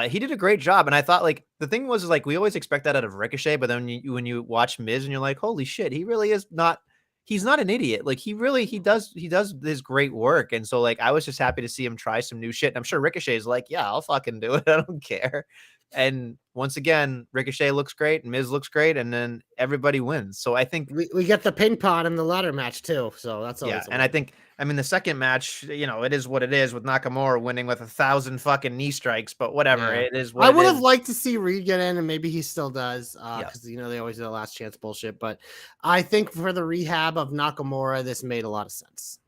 A: He did a great job, and I thought like the thing was like we always expect that out of Ricochet, but then when you watch Miz and you're like, holy shit, he really is not. He's not an idiot. Like he does his great work, and so like I was just happy to see him try some new shit. And I'm sure Ricochet is like, yeah, I'll fucking do it. I don't care. And once again, Ricochet looks great, Miz looks great, and then everybody wins. So I think
B: we get the ping pong in the ladder match too. So that's
A: yeah. And I mean, the second match, you know, it is what it is with Nakamura winning with 1,000 fucking knee strikes, but whatever. Yeah. It is what
B: I would have liked to see Reed get in, and maybe he still does, because you know they always do the last chance bullshit. But I think for the rehab of Nakamura, this made a lot of sense.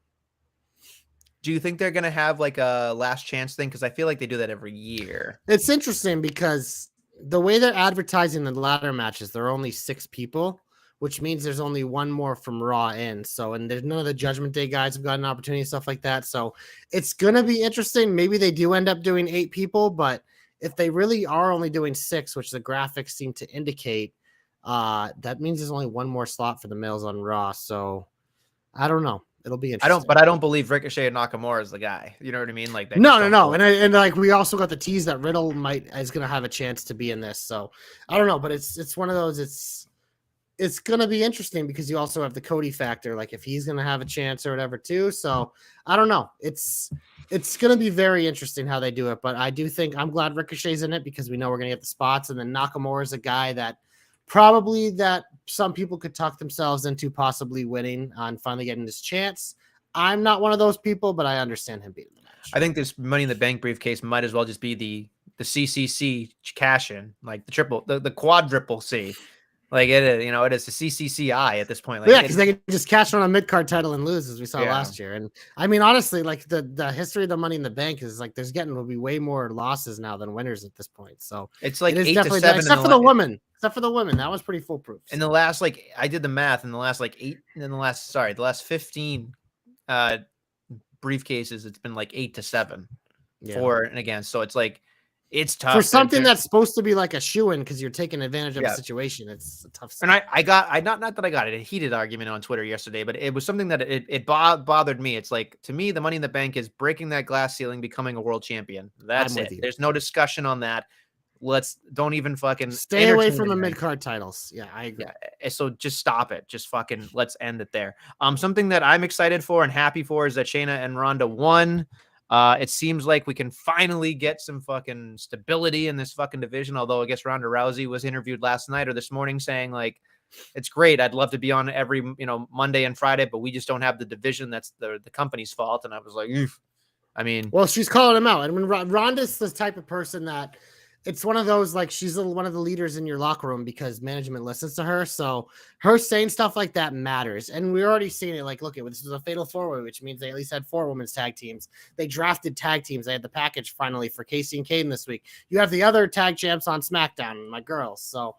A: Do you think they're going to have like a last chance thing? Because I feel like they do that every year.
B: It's interesting because the way they're advertising the ladder matches, there are only 6 people, which means there's only one more from Raw in. So, and there's none of the Judgment Day guys have got an opportunity, stuff like that. So it's going to be interesting. Maybe they do end up doing 8 people, but if they really are only doing 6, which the graphics seem to indicate, that means there's only one more slot for the males on Raw. So I don't know. It'll be interesting.
A: I don't believe Ricochet and Nakamura is the guy. You know what I mean? Like
B: no. And like we also got the tease that Riddle is going to have a chance to be in this. So I don't know, but it's one of those. It's going to be interesting because you also have the Cody factor, like if he's going to have a chance or whatever too. So I don't know. It's going to be very interesting how they do it. But I do think I'm glad Ricochet's in it because we know we're going to get the spots, and then Nakamura is a guy that probably that some people could talk themselves into possibly winning on finally getting this chance. I'm not one of those people, but I understand him being in the match.
A: I think this Money in the Bank briefcase might as well just be the CCC cash in, like the quadruple C. Like it is, you know, it is a CCCI at this point. Like,
B: yeah, because they can just cash on a mid-card title and lose, as we saw last year. And I mean, honestly, like the history of the Money in the Bank is like there's will be way more losses now than winners at this point. So
A: it's like
B: it
A: 8 to 7,
B: except for the women. Except for the women, that was pretty foolproof.
A: In the last, like I did the math, in the last the last 15 briefcases, it's been like 8 to 7 for and against. So it's like it's tough
B: for something that's supposed to be like a shoo-in because you're taking advantage of the situation. It's a tough stuff.
A: And I got not that I got it, a heated argument on Twitter yesterday, but it was something that it bothered me. It's like, to me, the Money in the Bank is breaking that glass ceiling, becoming a world champion. That's it. There's no discussion on that. Don't even fucking
B: stay away from the mid-card titles. Yeah, I agree.
A: Yeah, so just stop it. Just fucking let's end it there. Something that I'm excited for and happy for is that Shayna and Ronda won. It seems like we can finally get some fucking stability in this fucking division. Although I guess Ronda Rousey was interviewed last night or this morning saying like, it's great. I'd love to be on every, Monday and Friday, but we just don't have the division. That's the company's fault. And I was like, oof. I mean,
B: well, she's calling him out. And when Ronda's the type of person that it's one of those, like, she's one of the leaders in your locker room because management listens to her. So her saying stuff like that matters. And we're already seeing it. Like, look, this is a fatal 4-way, which means they at least had 4 women's tag teams. They drafted tag teams. They had the package finally for Casey and Caden this week. You have the other tag champs on SmackDown, my girls. So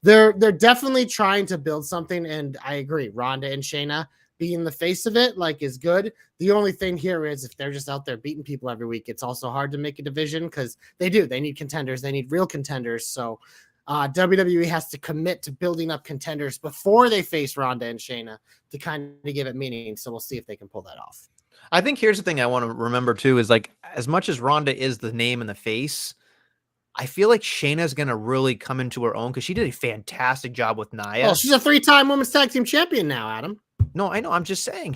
B: they're definitely trying to build something. And I agree. Ronda and Shayna being the face of it, like, is good. The only thing here is if they're just out there beating people every week, it's also hard to make a division because they need contenders. They need real contenders. So WWE has to commit to building up contenders before they face Ronda and Shayna to kind of give it meaning. So we'll see if they can pull that off.
A: I think here's the thing I want to remember too is, like, as much as Ronda is the name and the face, I feel like Shayna's going to really come into her own because she did a fantastic job with Nia.
B: Oh, she's a 3-time women's tag team champion now, Adam.
A: No, I know. I'm just saying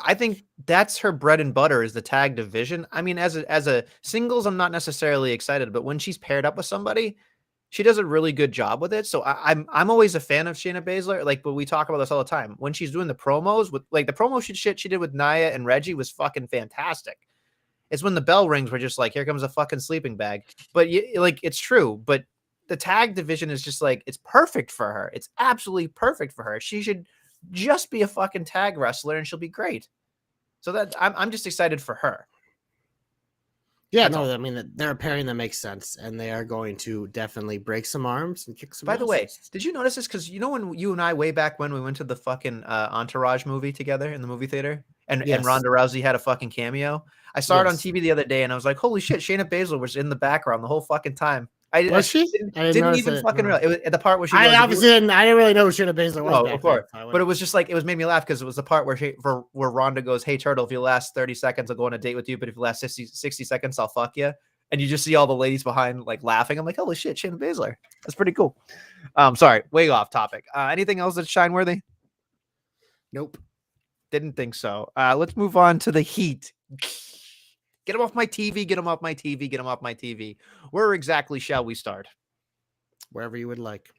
A: I think that's her bread and butter is the tag division. I mean, as a singles, I'm not necessarily excited, but when she's paired up with somebody, she does a really good job with it. So I'm always a fan of Shayna Baszler. Like, but we talk about this all the time. When she's doing the promos with like the promo shit she did with Nia and Reggie was fucking fantastic. It's when the bell rings, we're just like, here comes a fucking sleeping bag. But like, it's true. But the tag division is just like, it's perfect for her. It's absolutely perfect for her. She should just be a fucking tag wrestler and she'll be great. So that I'm just excited for her.
B: Yeah,
A: That's
B: no,
A: all.
B: I mean they're a pairing that makes sense, and they are going to definitely break some arms and kick some
A: By the way,
B: asses.
A: did you notice this? Because you know when you and I way back when we went to the fucking Entourage movie together in the movie theater, and
B: Yes,
A: Ronda Rousey had a fucking cameo. I saw it on
B: yes.
A: TV the other day, and I was like, "Holy shit!" Shayna Baszler was in the background the whole fucking time. I
B: Was she?
A: didn't,
B: I didn't
A: didn't
B: notice
A: even
B: it.
A: fucking
B: No.
A: realize it was at the part where she
B: I
A: goes, "If you
B: obviously didn't. I didn't really know who Shayna Baszler was
A: no, of
B: back then.
A: course,"
B: So I
A: but it
B: wouldn't.
A: was just like it was made me laugh because it was the part where where Ronda goes, "Hey Turtle, if you last 30 seconds, I'll go on a date with you, but if you last 60 seconds, I'll fuck you." And you just see all the ladies behind like laughing. I'm like, "Holy shit, Shayna Baszler!" That's pretty cool. Sorry, way off topic. Anything else that's shine worthy?
B: Nope.
A: Didn't think so. Let's move on to the Heat. Get them off my TV. Get them off my TV. Get them off my TV. Where exactly shall we start?
B: Wherever you would like.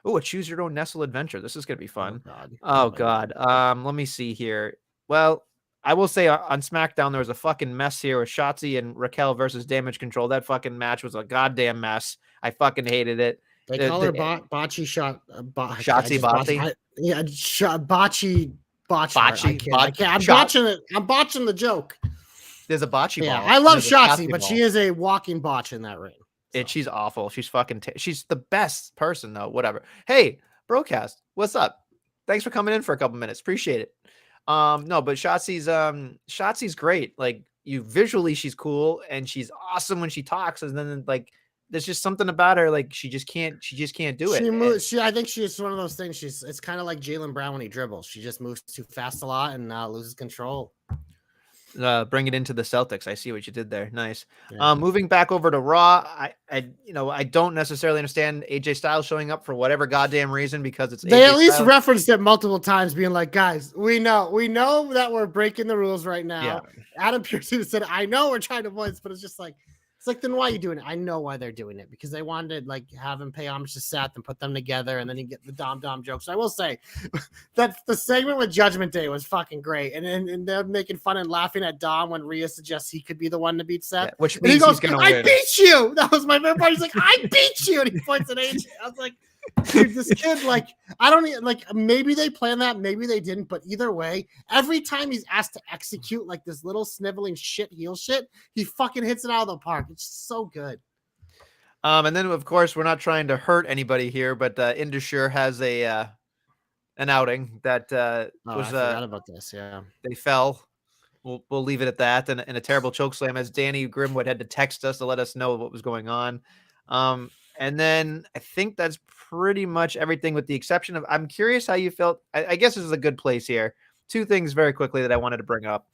A: Oh, a choose your own Nestle adventure. This is gonna be
B: Oh
A: fun.
B: God.
A: Oh
B: Oh
A: God. Let me see here. Well, I will say on SmackDown there was a fucking mess here with Shotzi and Raquel versus Damage Control. That fucking match was a goddamn mess. I fucking hated it.
B: they
A: The,
B: call her
A: the
B: botchy shot. I
A: Shotzi
B: just botched.
A: Botzi,
B: Botchy botch heart. I can't. I can't. I'm
A: shot.
B: botching it. I'm botching the joke.
A: There's a bocce
B: Yeah,
A: ball.
B: I
A: And
B: love
A: there's a
B: Shotzi,
A: Shotzi
B: but she
A: ball.
B: is a walking botch in that ring. So.
A: She's awful. She's fucking. She's the best person though. Whatever. Hey, broadcast. What's up? Thanks for coming in for a couple minutes. Appreciate it. No, but Shotzi's great. Like you visually, she's cool and she's awesome when she talks. And then like, there's just something about her. Like she just can't do it.
B: She
A: And
B: moves. I think she's one of those things. It's kind of like Jaylen Brown when he dribbles. She just moves too fast a lot and loses control.
A: bring it into the Celtics. I see what you did there. Nice.
B: Yeah.
A: Moving back over to Raw, I don't necessarily understand AJ Styles showing up for whatever goddamn reason because it's
B: They
A: AJ
B: at least
A: Styles.
B: referenced it multiple times, being like, "Guys, we know that we're breaking the rules right now."
A: Yeah.
B: Adam Pearce said, "I know we're trying to avoid this, but it's just like." It's like, then why are you doing it? I know why they're doing it because they wanted to like have him pay homage to Seth and put them together, and then you get the Dom jokes. I will say that the segment with Judgment Day was fucking great, and they're making fun and laughing at Dom when Rhea suggests he could be the one to beat Seth,
A: Which
B: and he
A: means
B: goes,
A: he's gonna
B: "I
A: win.
B: beat you." That was my favorite part. He's like, "I beat you," and he points at AJ. I was like, dude, this kid, like, I don't even like maybe they planned that, maybe they didn't, but either way, every time he's asked to execute like this little sniveling shit heel shit, he fucking hits it out of the park. It's so good.
A: And then of course we're not trying to hurt anybody here, but Indusure has a an outing that
B: Oh,
A: was
B: I forgot about this. Yeah.
A: they fell. We'll leave it at that. And a terrible choke slam as Danny Grimwood had to text us to let us know what was going on. And then I think that's pretty much everything with the exception of I'm curious how you felt. I guess this is a good place here. Two things very quickly that I wanted to bring up.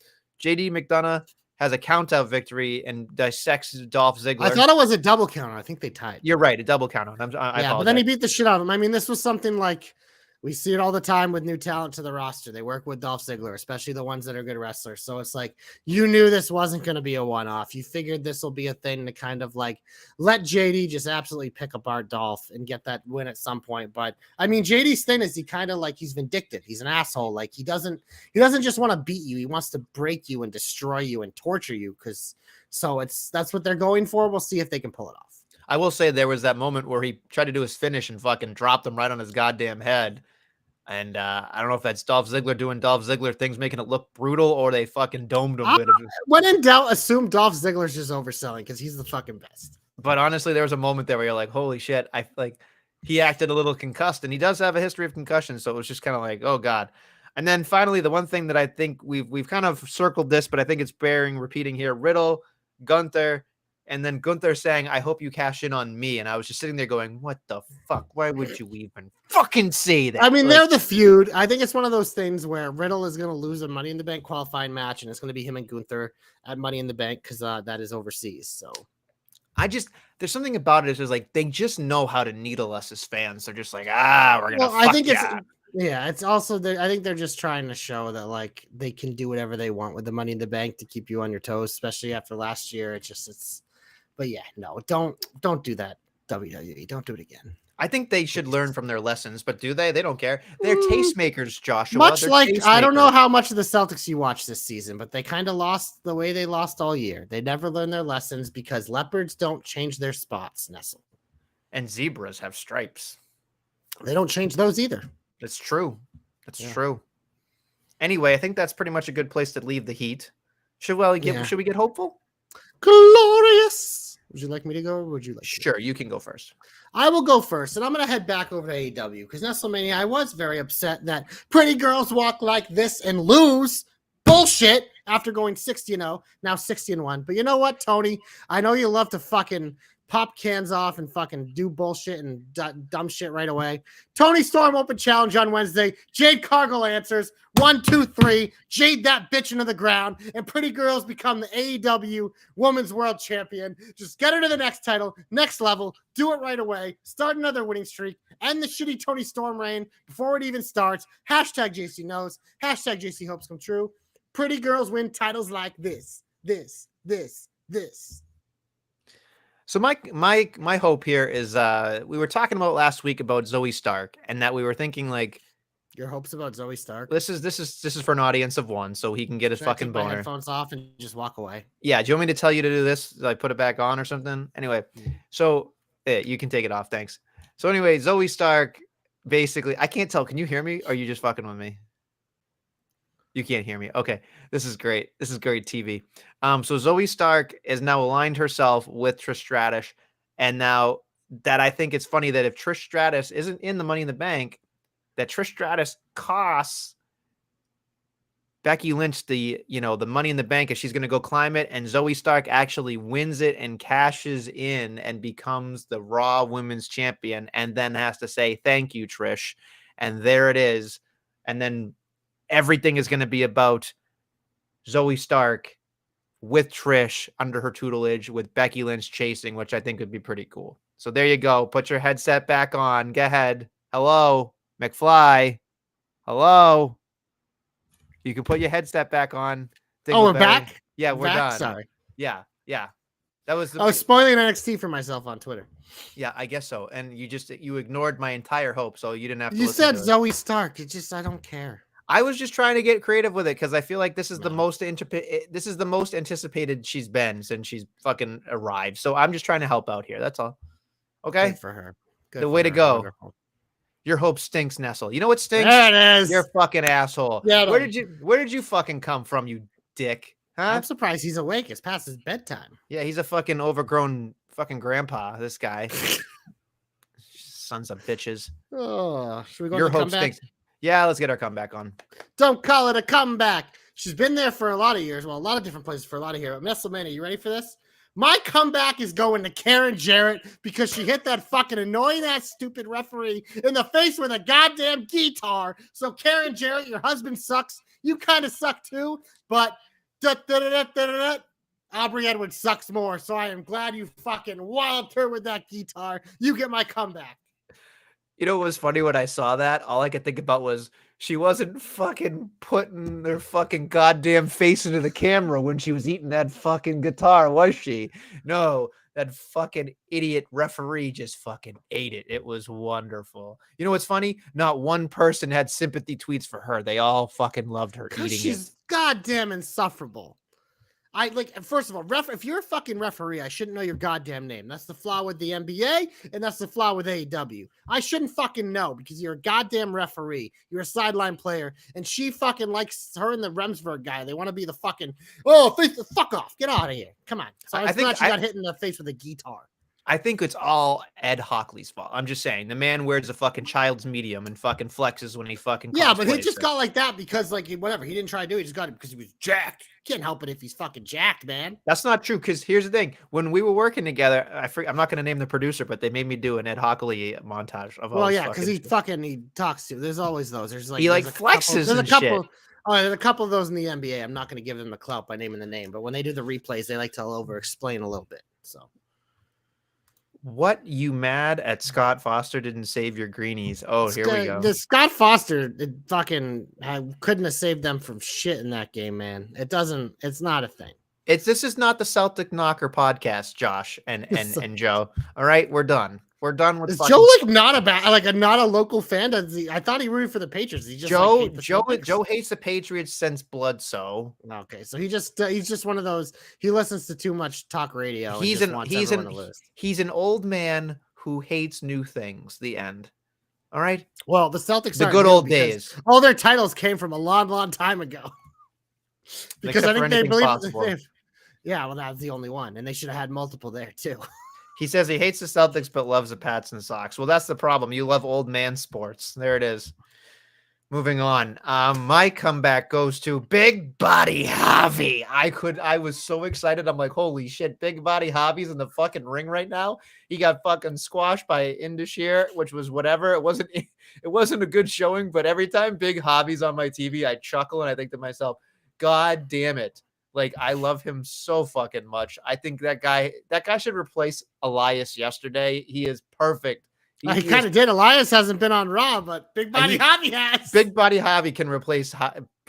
A: JD McDonough has a count out victory and dissects Dolph Ziggler.
B: I thought it was a double counter. I think they tied.
A: You're right, a double count out. I
B: Yeah, but then he beat the shit out of him. I mean, this was something like we see it all the time with new talent to the roster. They work with Dolph Ziggler, especially the ones that are good wrestlers. So it's like you knew this wasn't going to be a one-off. You figured this will be a thing to kind of like let JD just absolutely pick apart Dolph and get that win at some point. But I mean, JD's thing is he kind of like he's vindictive. He's an asshole. Like he doesn't just want to beat you. He wants to break you and destroy you and torture you because that's what they're going for. We'll see if they can pull it off.
A: I will say there was that moment where he tried to do his finish and fucking dropped him right on his goddamn head. And I don't know if that's Dolph Ziggler doing Dolph Ziggler things, making it look brutal, or they fucking domed him.
B: When in doubt, assume Dolph Ziggler's just overselling because he's the fucking best.
A: But honestly, there was a moment there where you're like, holy shit. He acted a little concussed, and he does have a history of concussion. So it was just kind of like, oh God. And then finally, the one thing that I think we've kind of circled this, but I think it's bearing repeating here, Riddle, Gunther, and then Gunther saying, I hope you cash in on me. And I was just sitting there going, what the fuck? Why would you even fucking say that?
B: I mean, they're the feud. I think it's one of those things where Riddle is going to lose a Money in the Bank qualifying match, and it's going to be him and Gunther at Money in the Bank because that is overseas. So
A: there's something about it. It's just like they just know how to needle us as fans. They're just like, we're gonna.
B: I think Yeah, it's also I think they're just trying to show that like they can do whatever they want with the money in the bank to keep you on your toes, especially after last year. It's but yeah, no, don't do that, WWE. Don't do it again.
A: I think they should
B: Please.
A: learn from their lessons, but do they? They don't care. They're
B: Mm,
A: tastemakers, Joshua.
B: much
A: They're
B: like I don't know
A: tastemakers.
B: how much of the Celtics you watched this season, but they kind of lost the way they lost all year. They never learned their lessons because leopards don't change their spots, Nestle.
A: And zebras have stripes.
B: They don't change those either.
A: That's true. That's
B: Yeah.
A: true. Anyway, I think that's pretty much a good place to leave the Heat. Should we get hopeful?
B: Glorious. Would you like me to go or would you like to?
A: Sure, you can go first.
B: I will go first, and I'm going to head back over to AEW because Nestlemania, I was very upset that pretty girls walk like this and lose. Bullshit after going 60-0, now 60-1. But you know what, Tony? I know you love to fucking pop cans off and fucking do bullshit and dumb shit right away. Tony Storm open challenge on Wednesday. Jade Cargill answers 1, 2, 3. Jade that bitch into the ground, and pretty girls become the AEW Women's World Champion. Just get her to the next title, next level. Do it right away. Start another winning streak. End the shitty Tony Storm reign before it even starts. Hashtag JC knows. Hashtag JC hopes come true. Pretty girls win titles like this.
A: So my hope here is we were talking about last week about Zoe Stark, and that we were thinking like
B: your hopes about Zoe Stark.
A: This is for an audience of one, so he can get his
B: Should
A: fucking
B: I take my
A: boner.
B: headphones off and just walk away.
A: Yeah, do you want me to tell you to do this? Like put it back on or something? Anyway, so you can take it off. Thanks. So anyway, Zoe Stark, basically, I can't tell. Can you hear me? Or are you just fucking with me? You can't hear me. Okay, this is great. This is great TV. So Zoe Stark has now aligned herself with Trish Stratus, and now that I think it's funny that if Trish Stratus isn't in the Money in the Bank, that Trish Stratus costs Becky Lynch the Money in the Bank if she's going to go climb it, and Zoe Stark actually wins it and cashes in and becomes the Raw Women's Champion, and then has to say thank you, Trish, and there it is, and then everything is going to be about Zoe Stark with Trish under her tutelage with Becky Lynch chasing, which I think would be pretty cool. So there you go. Put your headset back on. Go ahead. Hello, McFly. Hello. You can put your headset back on.
B: We're back?
A: Yeah, we're done.
B: Sorry.
A: Yeah. That was
B: I was spoiling NXT for myself on Twitter.
A: Yeah, I guess so. And you ignored my entire hope, so you didn't have to.
B: You said Zoe Stark. I don't care.
A: I was just trying to get creative with it because I feel like this is the most anticipated she's been since she's fucking arrived. So I'm just trying to help out here. That's all. Okay.
B: Good for her.
A: The way to go. Wonderful. Your hope stinks, Nestle. You know what stinks?
B: There it is.
A: You're a fucking asshole.
B: Yeah.
A: Where did you fucking come from, you dick? Huh?
B: I'm surprised he's awake. It's past his bedtime.
A: Yeah, he's a fucking overgrown fucking grandpa. This guy. Sons of bitches.
B: Oh, should we go?
A: Your hope stinks. Yeah, let's get our comeback on.
B: Don't call it a comeback. She's been there for a lot of years. Well, a lot of different places for a lot of years. Nestlemania, you ready for this? My comeback is going to Karen Jarrett because she hit that fucking annoying ass stupid referee in the face with a goddamn guitar. So Karen Jarrett, your husband sucks. You kind of suck too, but Aubrey Edwards sucks more. So I am glad you fucking walloped her with that guitar. You get my comeback.
A: You know what was funny when I saw that? All I could think about was she wasn't fucking putting her fucking goddamn face into the camera when she was eating that fucking guitar, was she? No, that fucking idiot referee just fucking ate it. It was wonderful. You know what's funny? Not one person had sympathy tweets for her. They all fucking loved her eating
B: she's goddamn insufferable. First of all, if you're a fucking referee, I shouldn't know your goddamn name. That's the flaw with the NBA, and that's the flaw with AEW. I shouldn't fucking know because you're a goddamn referee. You're a sideline player, and she fucking likes her and the Remsburg guy. They want to be the fucking, fuck off. Get out of here. Come on. So I think she got hit in the face with a guitar.
A: I think it's all Ed Hockley's fault. I'm just saying, the man wears a fucking child's medium and fucking flexes when he fucking
B: but he just got like that because whatever, he didn't try to do it. He just got it because he was jacked. Can't help it if he's fucking jacked, man.
A: That's not true because here's the thing: when we were working together, I'm not going to name the producer, but they made me do an Ed Hockley montage of.
B: Well, yeah, because he talks to. There's always those. There's
A: flexes.
B: There's a couple. There's a couple of those in the NBA. I'm not going to give them the clout by naming the name, but when they do the replays, they like to over explain a little bit. So.
A: What, you mad at Scott Foster didn't save your greenies? Oh, here we go.
B: The Scott Foster couldn't have saved them from shit in that game, man. It's not a thing.
A: This is not the Celtic Knocker podcast, Josh and Joe. All right, we're done. We're done with.
B: Is Joe not a local fan? I thought he rooted for the Patriots. He just
A: Joe hates the Patriots since Bledsoe.
B: Okay, so he's just one of those. He listens to too much talk radio. He's
A: an old man who hates new things. The end. All right.
B: Well, the Celtics,
A: the good old days.
B: All their titles came from a long time ago. Because I think they believe. Yeah, well, that's the only one, and they should have had multiple there too.
A: He says he hates the Celtics but loves the Pats and Sox. Well, that's the problem. You love old man sports. There it is. Moving on. My comeback goes to Big Body Javi. I was so excited. I'm like, holy shit, Big Body Javi's in the fucking ring right now. He got fucking squashed by Indashir, which was whatever. It wasn't a good showing, but every time Big Javi's on my TV, I chuckle and I think to myself, God damn it. Like, I love him so fucking much. I think that guy should replace Elias yesterday. He is perfect.
B: He kind of did. Elias hasn't been on Raw, but Big Body Javi has.
A: Big Body Javi can replace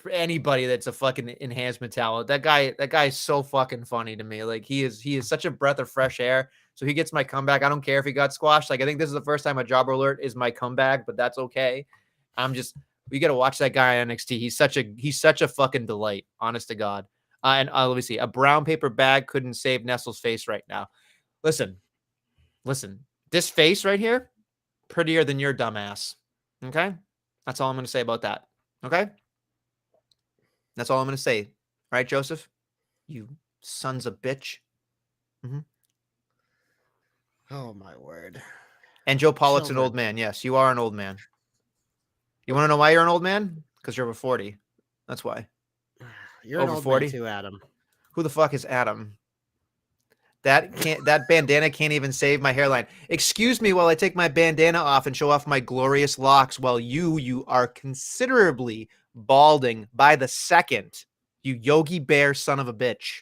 A: anybody that's a fucking enhancement talent. That guy is so fucking funny to me. Like, he is such a breath of fresh air. So he gets my comeback. I don't care if he got squashed. Like, I think this is the first time a Jobber Alert is my comeback, but that's okay. We got to watch that guy on NXT. He's such a fucking delight, honest to God. And let me see. A brown paper bag couldn't save Nestle's face right now. Listen. This face right here, prettier than your dumbass. Okay? That's all I'm going to say about that. Okay? That's all I'm going to say. All right, Joseph? You sons of bitch. Mm-hmm.
B: Oh, my word.
A: And Joe Pollock's an old man. Yes, you are an old man. You want to know why you're an old man? Because you're over 40. That's why.
B: You're over 40 too, Adam.
A: Who the fuck is Adam? That bandana can't even save my hairline. Excuse me while I take my bandana off and show off my glorious locks while you are considerably balding by the second. You Yogi Bear son of a bitch.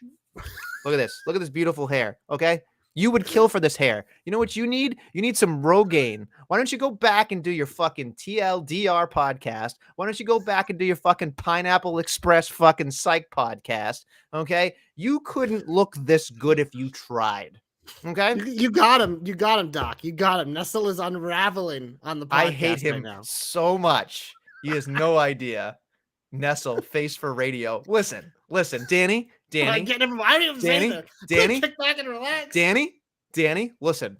A: Look at this. Look at this beautiful hair. Okay? You would kill for this hair. You know what you need? You need some Rogaine. Why don't you go back and do your fucking TLDR podcast? Why don't you go back and do your fucking Pineapple Express fucking psych podcast? Okay? You couldn't look this good if you tried. Okay?
B: You got him. You got him, Doc. You got him. Nestle is unraveling on the podcast.
A: I hate him right now so much. He has no idea. Nestle, face for radio. Listen, Danny.
B: Kick back and relax.
A: Danny, listen.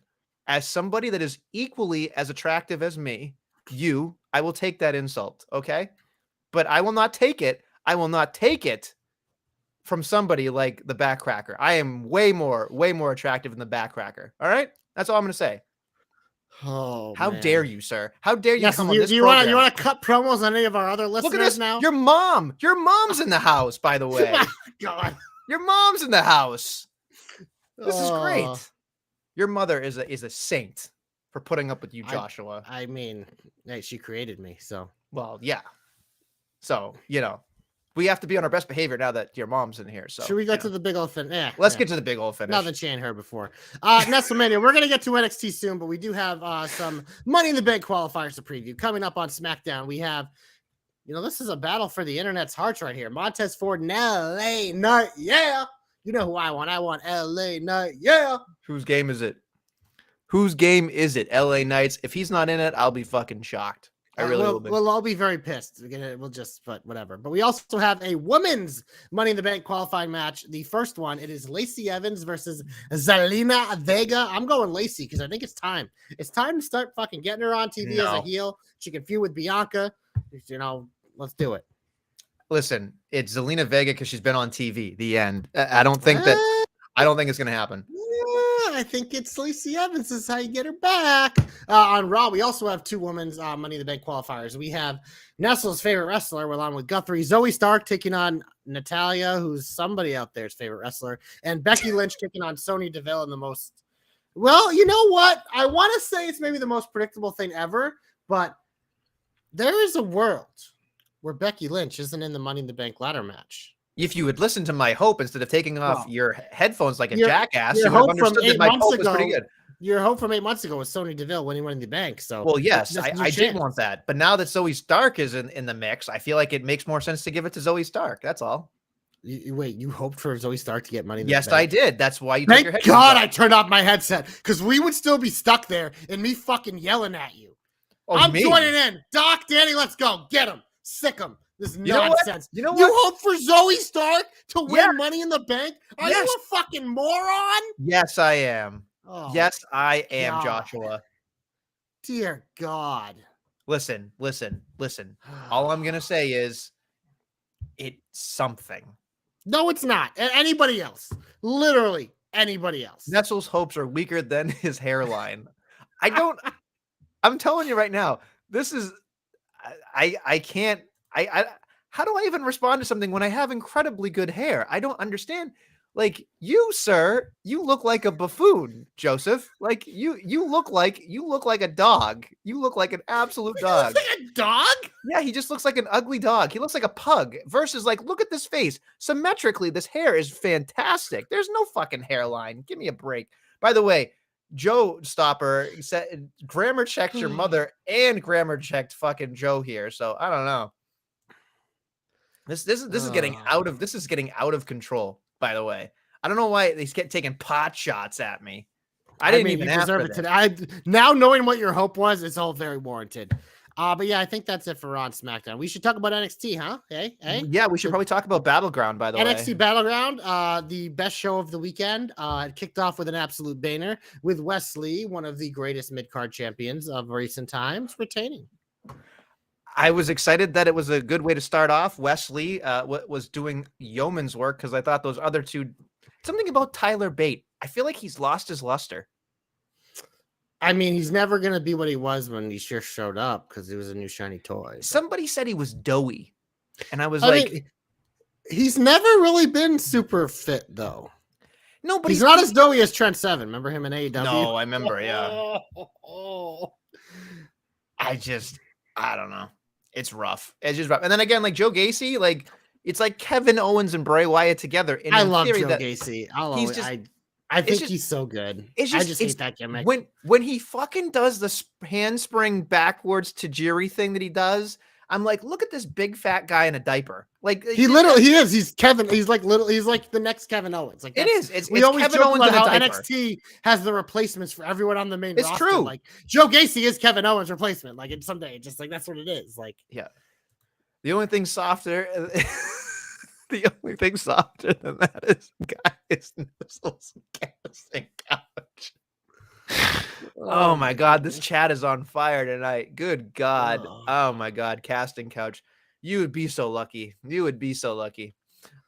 A: As somebody that is equally as attractive as me, I will take that insult, okay? But I will not take it. I will not take it from somebody like the Backcracker. I am way more attractive than the Backcracker. All right? That's all I'm going to say.
B: Oh,
A: how dare you, sir? How dare you come on this
B: you
A: program?
B: You want to cut promos on any of our other listeners?
A: Look at this
B: now?
A: Your mom's in the house, by the way.
B: God.
A: Your mom's in the house. This is great. Your mother is a saint for putting up with you, Joshua.
B: I mean, hey, she created me, so.
A: Well, yeah. So, we have to be on our best behavior now that your mom's in here. So
B: should we get to the big old finish? Yeah,
A: let's get to the big old finish.
B: Nothing Shane heard before. Nestlemania, we're gonna get to NXT soon, but we do have some Money in the Bank qualifiers to preview coming up on SmackDown. We have, this is a battle for the internet's hearts right here. Montez Ford and LA Knight, yeah. You know who I want? I want LA Knight, yeah.
A: Whose game is it? LA Knights. If he's not in it, I'll be fucking shocked. I really will be.
B: We'll all be very pissed. But whatever. But we also have a women's Money in the Bank qualifying match. The first one, it is Lacey Evans versus Zelina Vega. I'm going Lacey because I think it's time. It's time to start fucking getting her on TV as a heel. She can feud with Bianca. Let's do it.
A: Listen, it's Zelina Vega because she's been on TV. The end. I don't think it's going to happen.
B: I think it's Lacey Evans. This is how you get her back. On Raw, we also have two women's Money in the Bank qualifiers. We have Nestle's favorite wrestler, along with Guthrie, Zoe Stark taking on Natalia, who's somebody out there's favorite wrestler, and Becky Lynch taking on Sonya Deville in the most. Well, you know what? I want to say it's maybe the most predictable thing ever, but there is a world where Becky Lynch isn't in the Money in the Bank ladder match.
A: If you would listen to my hope instead of taking off your headphones like a jackass, you would have understood that my hope was pretty good.
B: Your hope from 8 months ago was Sonya Deville winning Money in the Bank. So,
A: Well, yes,
B: that's your
A: I did
B: chance.
A: want that, but now that Zoe Stark is in the mix, I feel like it makes more sense to give it to Zoe Stark. That's all.
B: Wait, you hoped for Zoe Stark to get Money in the
A: Yes,
B: Bank?
A: I did. That's why you took your
B: Thank
A: headphones
B: God
A: off.
B: I turned off my headset because we would still be stuck there and me fucking yelling at you.
A: Oh,
B: I'm
A: me?
B: joining in. Doc, Danny, let's go. Get him. Sick him. This
A: You know what?
B: nonsense.
A: You know
B: You
A: what?
B: hope for Zoe Stark to win
A: Yeah.
B: Money in the Bank? Are
A: Yes.
B: you a fucking moron?
A: Yes, I am.
B: Oh,
A: Yes, I am,
B: God.
A: Joshua.
B: Dear God.
A: Listen. All I'm gonna say is it's something.
B: No, it's not. Anybody else. Literally anybody else.
A: Nestle's hopes are weaker than his hairline. I'm telling you right now, this is I can't how do I even respond to something when I have incredibly good hair? I don't understand. Like you, sir, you look like a buffoon, Joseph. Like you look like a dog. You look like an absolute dog.
B: Like a dog?
A: Yeah, he just looks like an ugly dog. He looks like a pug versus like, look at this face. Symmetrically, this hair is fantastic. There's no fucking hairline. Give me a break. By the way, Joe Stopper said grammar checked your mother and grammar checked fucking Joe here. So I don't know. This is getting out of control, by the way. I don't know why they get taking pot shots at me. I didn't even ask for
B: today. Now knowing what your hope was, it's all very warranted. But yeah, I think that's it for Raw and SmackDown. We should talk about NXT, huh? Hey.
A: Yeah, we should probably talk about Battleground, by the way.
B: NXT Battleground, the best show of the weekend. It kicked off with an absolute banger with Wesley, one of the greatest mid-card champions of recent times, retaining.
A: I was excited that it was a good way to start off. Wesley was doing yeoman's work because I thought those other two. Something about Tyler Bate. I feel like he's lost his luster.
B: I mean, he's never going to be what he was when he sure showed up because he was a new shiny toy.
A: Somebody said he was doughy. And I was
B: he's never really been super fit, though.
A: No, but
B: he's not as doughy as Trent Seven. Remember him in AEW?
A: No, I remember, yeah. I don't know. It's rough. It's just rough. And then again, like Joe Gacy, like it's like Kevin Owens and Bray Wyatt together.
B: I love Joe Gacy. I think he's so good. I just hate that gimmick.
A: When he fucking does the handspring backwards to Jiri thing that he does, I'm like, look at this big fat guy in a diaper. Like
B: he is. He's Kevin. He's like the next Kevin Owens. Like
A: we always
B: Kevin
A: joke
B: Owens
A: about
B: how
A: diaper.
B: NXT has the replacements for everyone on the main roster.
A: It's true.
B: Like Joe Gacy is Kevin Owens' replacement. Like it's someday, it's just like that's what it is. Like
A: yeah, the only thing softer. The only thing softer than that is guys' nipples casting couch. Oh my God, this chat is on fire tonight. Good God. Oh my God, casting couch. You would be so lucky. You would be so lucky.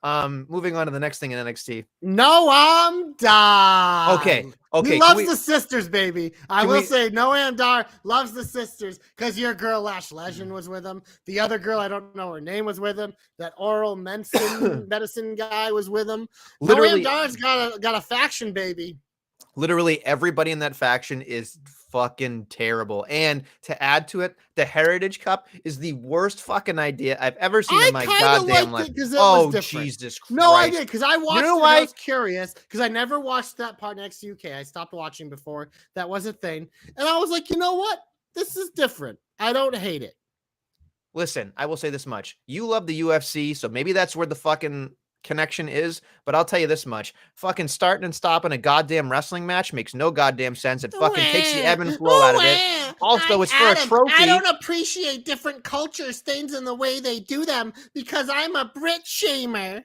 A: Moving on to the next thing in NXT.
B: No, I'm done.
A: Okay.
B: He loves the sisters, baby. I will say Noam Dar loves the sisters because your girl Lash Legend was with him. The other girl, I don't know her name, was with him. That oral medicine guy was with him.
A: Literally,
B: Noam Dar's got a faction, baby.
A: Literally everybody in that faction is fucking terrible. And to add to it, the Heritage Cup is the worst fucking idea I've ever seen in my goddamn life. Oh, Jesus Christ.
B: No, I did because I watched
A: it.
B: I was curious because I never watched that part next to UK. I stopped watching before that was a thing. And I was like, you know what? This is different. I don't hate it.
A: Listen, I will say this much. You love the UFC, so maybe that's where the fucking connection is, but I'll tell you this much: fucking starting and stopping a goddamn wrestling match makes no goddamn sense. It fucking takes the ebb and flow out of it. Also, it's for a trophy.
B: I don't appreciate different cultures, things in the way they do them because I'm a Brit shamer.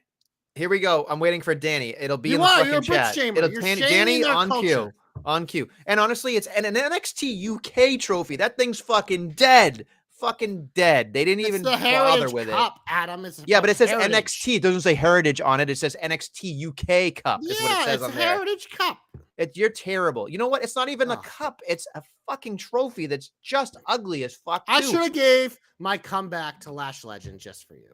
A: Here we go. I'm waiting for Danny. It'll be in the fucking chat. It'll Danny on cue. On cue. And honestly, it's an NXT UK trophy. That thing's fucking dead. Fucking dead. They didn't even bother with
B: Cup,
A: it.
B: Adam.
A: Yeah, but it says
B: Heritage.
A: NXT. It doesn't say Heritage on it. It says NXT UK Cup. Is what it says on there.
B: Heritage Cup.
A: You're terrible. You know what? It's not even a cup. It's a fucking trophy that's just ugly as fuck.
B: I should have gave my comeback to Lash Legend just for you.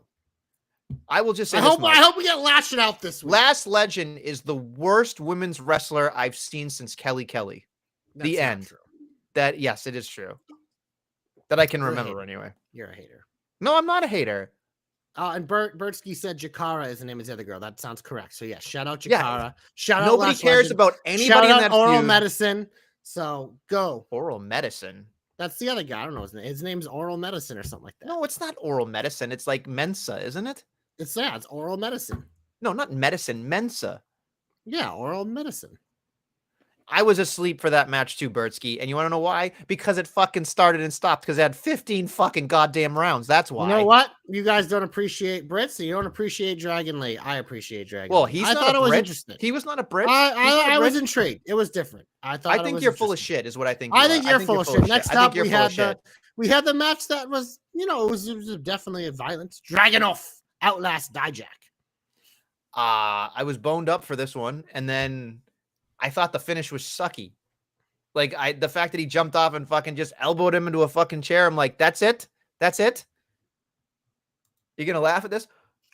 A: I will just say
B: I hope we get Lash out this week.
A: Lash Legend is the worst women's wrestler I've seen since Kelly Kelly.
B: That's
A: the end.
B: True.
A: That yes, it is true. That I can remember anyway.
B: You're a hater.
A: No, I'm not a hater.
B: And Bertsky said Jakara is the name of the other girl. That sounds correct. So yeah, shout out Jakara.
A: Yeah.
B: Shout out
A: Nobody
B: Lash
A: cares
B: Legend.
A: about anybody
B: shout
A: in
B: out
A: that
B: oral
A: feud.
B: medicine. So go.
A: Oral medicine.
B: That's the other guy. I don't know his name. His name's Oral Medicine or something like that.
A: No, it's not oral medicine. It's like Mensa, isn't it?
B: It's Oral Medicine.
A: No, not medicine. Mensa.
B: Yeah, Oral Medicine.
A: I was asleep for that match too, Bertsky. And you want to know why? Because it fucking started and stopped because it had 15 fucking goddamn rounds. That's why.
B: You know what? You guys don't appreciate Brits, and you don't appreciate Dragon Lee. I appreciate Dragon
A: Well,
B: Lee.
A: I thought
B: it was
A: Brit.
B: interesting.
A: He was not a Brit.
B: I was intrigued. It was different. I
A: think you're full of shit is what I think.
B: I think you're full of shit. Next up, we had the match that was, it was definitely a violence. Dragunov Outlast Dijak.
A: I was boned up for this one, and then I thought the finish was sucky. Like the fact that he jumped off and fucking just elbowed him into a fucking chair. I'm like, that's it? That's it? You're going to laugh at this?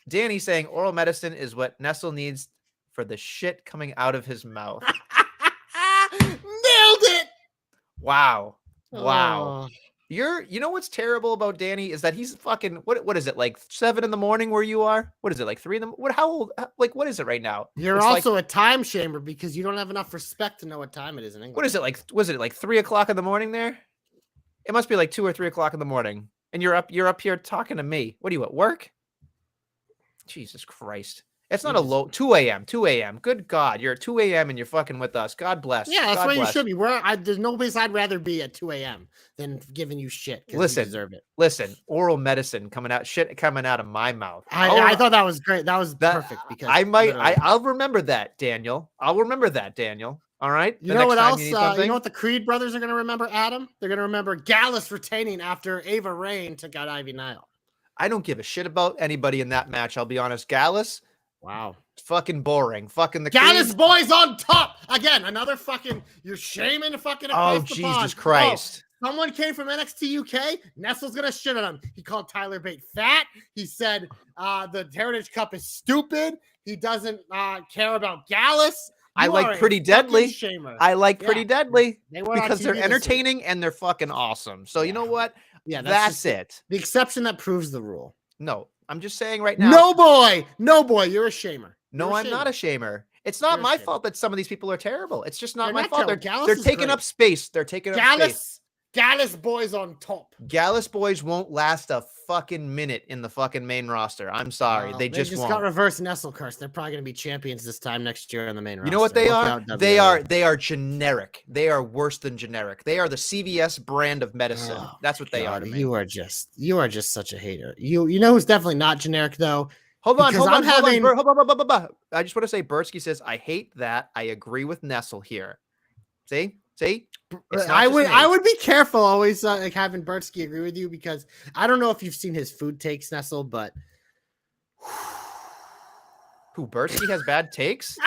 A: Danny saying oral medicine is what Nestle needs for the shit coming out of his mouth.
B: Nailed it.
A: Wow. Wow.
B: Oh.
A: You know what's terrible about Danny is that he's fucking, what is it, like 7 a.m. where you are? What is it, like 3 a.m? How old, like, what is it right now?
B: You're also a time shamer because you don't have enough respect to know what time it is in England.
A: What is it, like, was it like 3 o'clock in the morning there? It must be like 2 or 3 o'clock in the morning. And you're up here talking to me. What are you at work? Jesus Christ. It's not a low 2 a.m. 2 a.m. Good God. You're at 2 a.m. and you're fucking with us. God bless.
B: Yeah, that's
A: God
B: where
A: bless.
B: you should be. There's no place I'd rather be at 2 a.m. than giving you shit.
A: Listen,
B: you deserve it.
A: Listen, oral medicine coming out of my mouth.
B: I thought that was great. That was perfect because
A: I'll remember that, Daniel. I'll remember that, Daniel. All right.
B: You know what else? You know what the Creed brothers are going to remember, Adam? They're going to remember Gallus retaining after Ava Rain took out Ivy Nile.
A: I don't give a shit about anybody in that match. I'll be honest. Gallus.
B: Wow.
A: Fucking boring. Fucking the
B: Gallus boys on top. Again, another fucking, you're shaming fucking across the pond.
A: Jesus Christ.
B: Oh, someone came from NXT UK. Nestle's going to shit on him. He called Tyler Bate fat. He said the Heritage Cup is stupid. He doesn't care about Gallus.
A: I like Pretty Deadly. I like Pretty Deadly because they're entertaining and they're fucking awesome. So you know what?
B: Yeah,
A: that's it.
B: The exception that proves the rule.
A: No, I'm just saying right now.
B: No, boy, you're a shamer.
A: No, I'm not a shamer. It's not my fault that some of these people are terrible. It's just not my fault. They're taking up space. They're taking up space.
B: Gallus boys on top.
A: Gallus boys won't last a fucking minute in the fucking main roster. I'm sorry. They just won't.
B: Got reverse Nestle curse. They're probably going to be champions this time next year on the main roster.
A: You know what they are? They are generic. They are worse than generic. They are the CVS brand of medicine. That's what they are to me.
B: You are just such a hater. You know who's definitely not generic though?
A: Hold on. I just want to say Bertsky says, I hate that. I agree with Nestle here. See?
B: I would be careful always like having Bertsky agree with you because I don't know if you've seen his food takes, Nestle, but
A: who Bertsky has bad takes?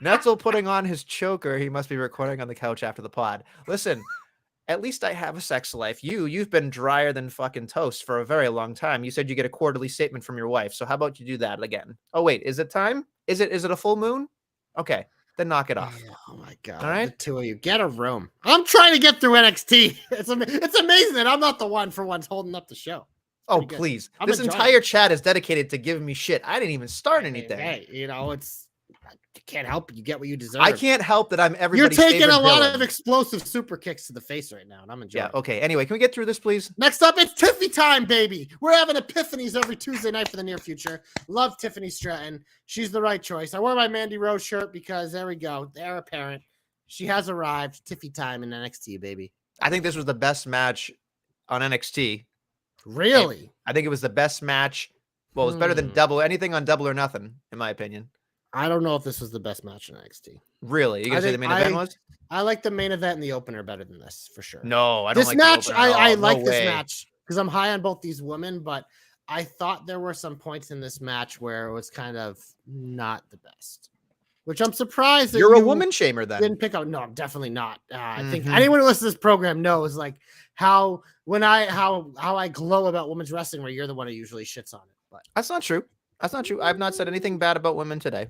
A: Nestle putting on his choker. He must be recording on the couch after the pod. Listen, at least I have a sex life. You've been drier than fucking toast for a very long time. You said you get a quarterly statement from your wife. So how about you do that again? Oh wait, is it time? Is it a full moon? Okay. Then knock it off.
B: Oh my God.
A: All right.
B: The two of you get a room. I'm trying to get through NXT. It's amazing that I'm not the one for once holding up the show.
A: Oh, please. This entire chat is dedicated to giving me shit. I didn't even start anything.
B: Hey, I can't help it. You get what you deserve.
A: I can't help that I'm everybody's
B: You're taking a lot
A: villain.
B: of explosive super kicks to the face right now, and I'm enjoying it.
A: Okay. Anyway, can we get through this, please?
B: Next up, it's Tiffy time, baby. We're having epiphanies every Tuesday night for the near future. Love Tiffany Stratton. She's the right choice. I wore my Mandy Rose shirt because there we go. They're apparent. She has arrived. Tiffy time in NXT, baby.
A: I think this was the best match on NXT.
B: Really?
A: I think it was the best match. Well, it was better than anything on Double or Nothing, in my opinion.
B: I don't know if this was the best match in NXT.
A: Really? You gonna say the main event was?
B: I like the main event and the opener better than this, for sure.
A: No, I don't like
B: this match. I like
A: this
B: match because I'm high on both these women, but I thought there were some points in this match where it was kind of not the best. Which I'm surprised that
A: you're a woman shamer then.
B: Didn't pick up. No, I'm definitely not. I think anyone who listens to this program knows like how I glow about women's wrestling, where you're the one who usually shits on it. But
A: that's not true. That's not true. I've not said anything bad about women today.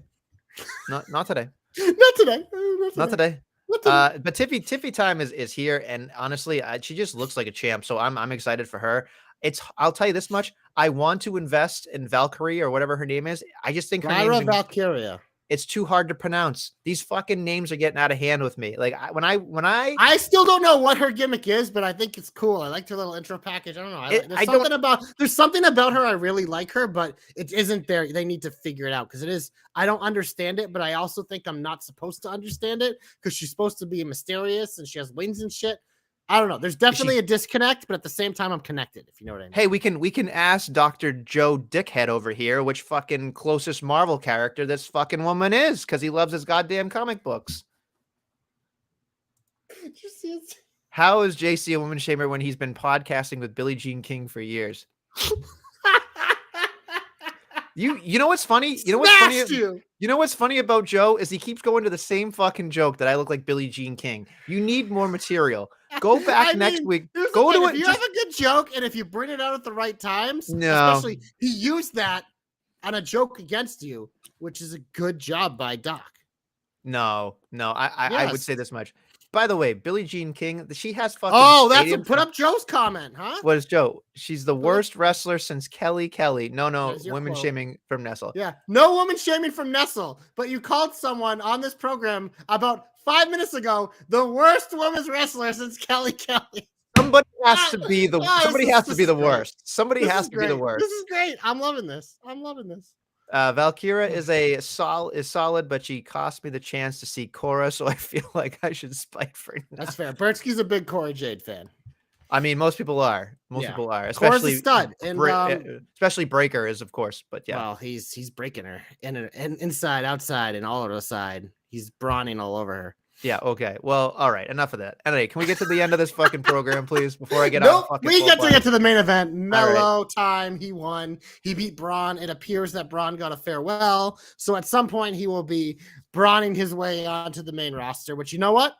A: Not today.
B: Not today.
A: Not today. But Tiffy time is here, and honestly, she just looks like a champ. So I'm excited for her. I'll tell you this much: I want to invest in Valkyrie or whatever her name is. I just think her
B: Valkyria.
A: It's too hard to pronounce. These fucking names are getting out of hand with me. Like when
B: I still don't know what her gimmick is, but I think it's cool. I liked her little intro package. I don't know. There's something about her. I really like her, but it isn't there. They need to figure it out because it is. I don't understand it, but I also think I'm not supposed to understand it because she's supposed to be mysterious and she has wings and shit. I don't know. There's definitely a disconnect, but at the same time, I'm connected, if you know what I mean.
A: Hey, we can ask Dr. Joe Dickhead over here which fucking closest Marvel character this fucking woman is, because he loves his goddamn comic books.
B: Did you see it?
A: How is JC a woman shamer when he's been podcasting with Billie Jean King for years? You know what's funny? You know what's funny? You know what's funny about Joe is he keeps going to the same fucking joke that I look like Billie Jean King. You need more material. Go back next week. Go to it.
B: If you have a good joke and if you bring it out at the right times,
A: no.
B: Especially he used that on a joke against you, which is a good job by Doc.
A: No, I would say this much. By the way, Billie Jean King, she has fucking.
B: Oh, put up Joe's comment, huh?
A: What is Joe? She's the worst wrestler since Kelly. No, women shaming from Nestle.
B: Yeah, no woman shaming from Nestle. But you called someone on this program about 5 minutes ago the worst women's wrestler since Kelly.
A: Somebody has to be the. Somebody has to be the worst. Somebody has to be the worst.
B: This is great. I'm loving this.
A: Valkyra is solid, but she cost me the chance to see Cora, so I feel like I should spite for now.
B: That's fair. Bertsky's a big Cora Jade fan.
A: I mean, most people are. People are.
B: Especially Cora's a stud, and
A: especially Breaker is, of course. But yeah,
B: well, he's breaking her and inside, outside, and all over the side. He's brawning all over her.
A: Yeah. Okay. Well. All right. Enough of that. Anyway, can we get to the end of this fucking program, please, before I get out?
B: We get to the main event. Mellow time. He won. He beat Braun. It appears that Braun got a farewell. So at some point, he will be brawning his way onto the main roster. Which, you know what?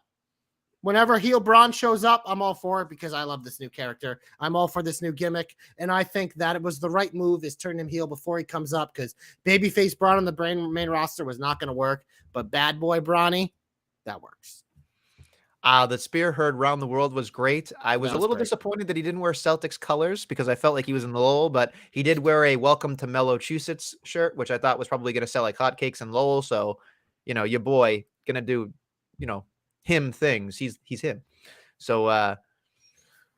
B: Whenever heel Braun shows up, I'm all for it because I love this new character. I'm all for this new gimmick, and I think that it was the right move is turning him heel before he comes up because babyface Braun on the main roster was not going to work. But bad boy Brawny. That works.
A: The spear heard round the world was great. I was a little disappointed that he didn't wear Celtics colors because I felt like he was in Lowell, but he did wear a Welcome to Mellow-Chusets shirt, which I thought was probably going to sell like hotcakes in Lowell. So, your boy going to do, him things. He's him. So,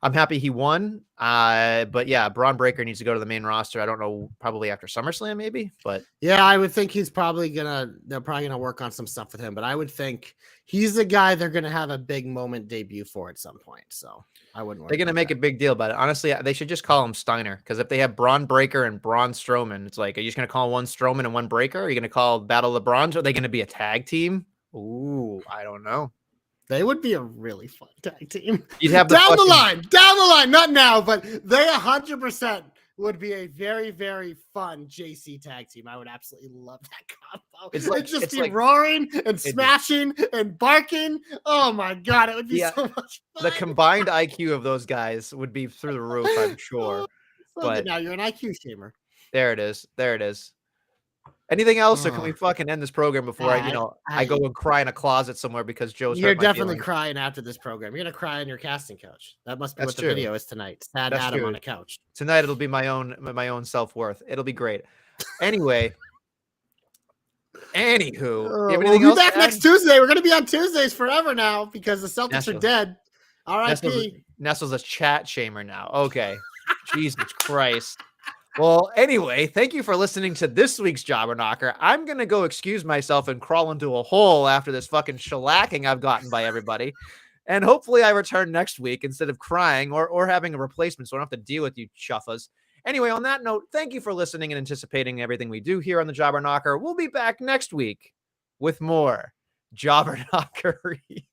A: I'm happy he won. But yeah, Braun Breaker needs to go to the main roster. I don't know, probably after SummerSlam, maybe. But
B: yeah, I would think they're probably gonna work on some stuff with him. But I would think he's the guy they're gonna have a big moment debut for at some point. So I wouldn't.
A: They're gonna make a big deal about it. Honestly, they should just call him Steiner because if they have Braun Breaker and Braun Strowman, it's like, are you just gonna call one Strowman and one Breaker? Are you gonna call Battle of the Brawns? Are they gonna be a tag team? Ooh, I don't know.
B: They would be a really fun tag team.
A: You'd have
B: down the line, not now, but they 100% would be a very, very fun JC tag team. I would absolutely love that combo. It'd just be roaring and smashing and barking. Oh my God, it would be so much fun.
A: The combined IQ of those guys would be through the roof, I'm sure. But
B: now you're an IQ shamer.
A: There it is. Anything else, or can we fucking end this program before I go and cry in a closet somewhere because Joe's
B: You're definitely crying after this program. You're gonna cry on your casting couch. That must be what the video is tonight. Sad Adam on a couch.
A: Tonight it'll be my own self-worth. It'll be great. Anyway. Anywho,
B: we'll be back next Tuesday. We're gonna be on Tuesdays forever now because the Celtics are dead. R.I.P.
A: Nestle's a chat shamer now. Okay. Jesus Christ. Well, anyway, thank you for listening to this week's Jobber Knocker. I'm going to go excuse myself and crawl into a hole after this fucking shellacking I've gotten by everybody. And hopefully I return next week instead of crying or having a replacement so I don't have to deal with you chuffas. Anyway, on that note, thank you for listening and anticipating everything we do here on the Jobber Knocker. We'll be back next week with more Jobber Knockery.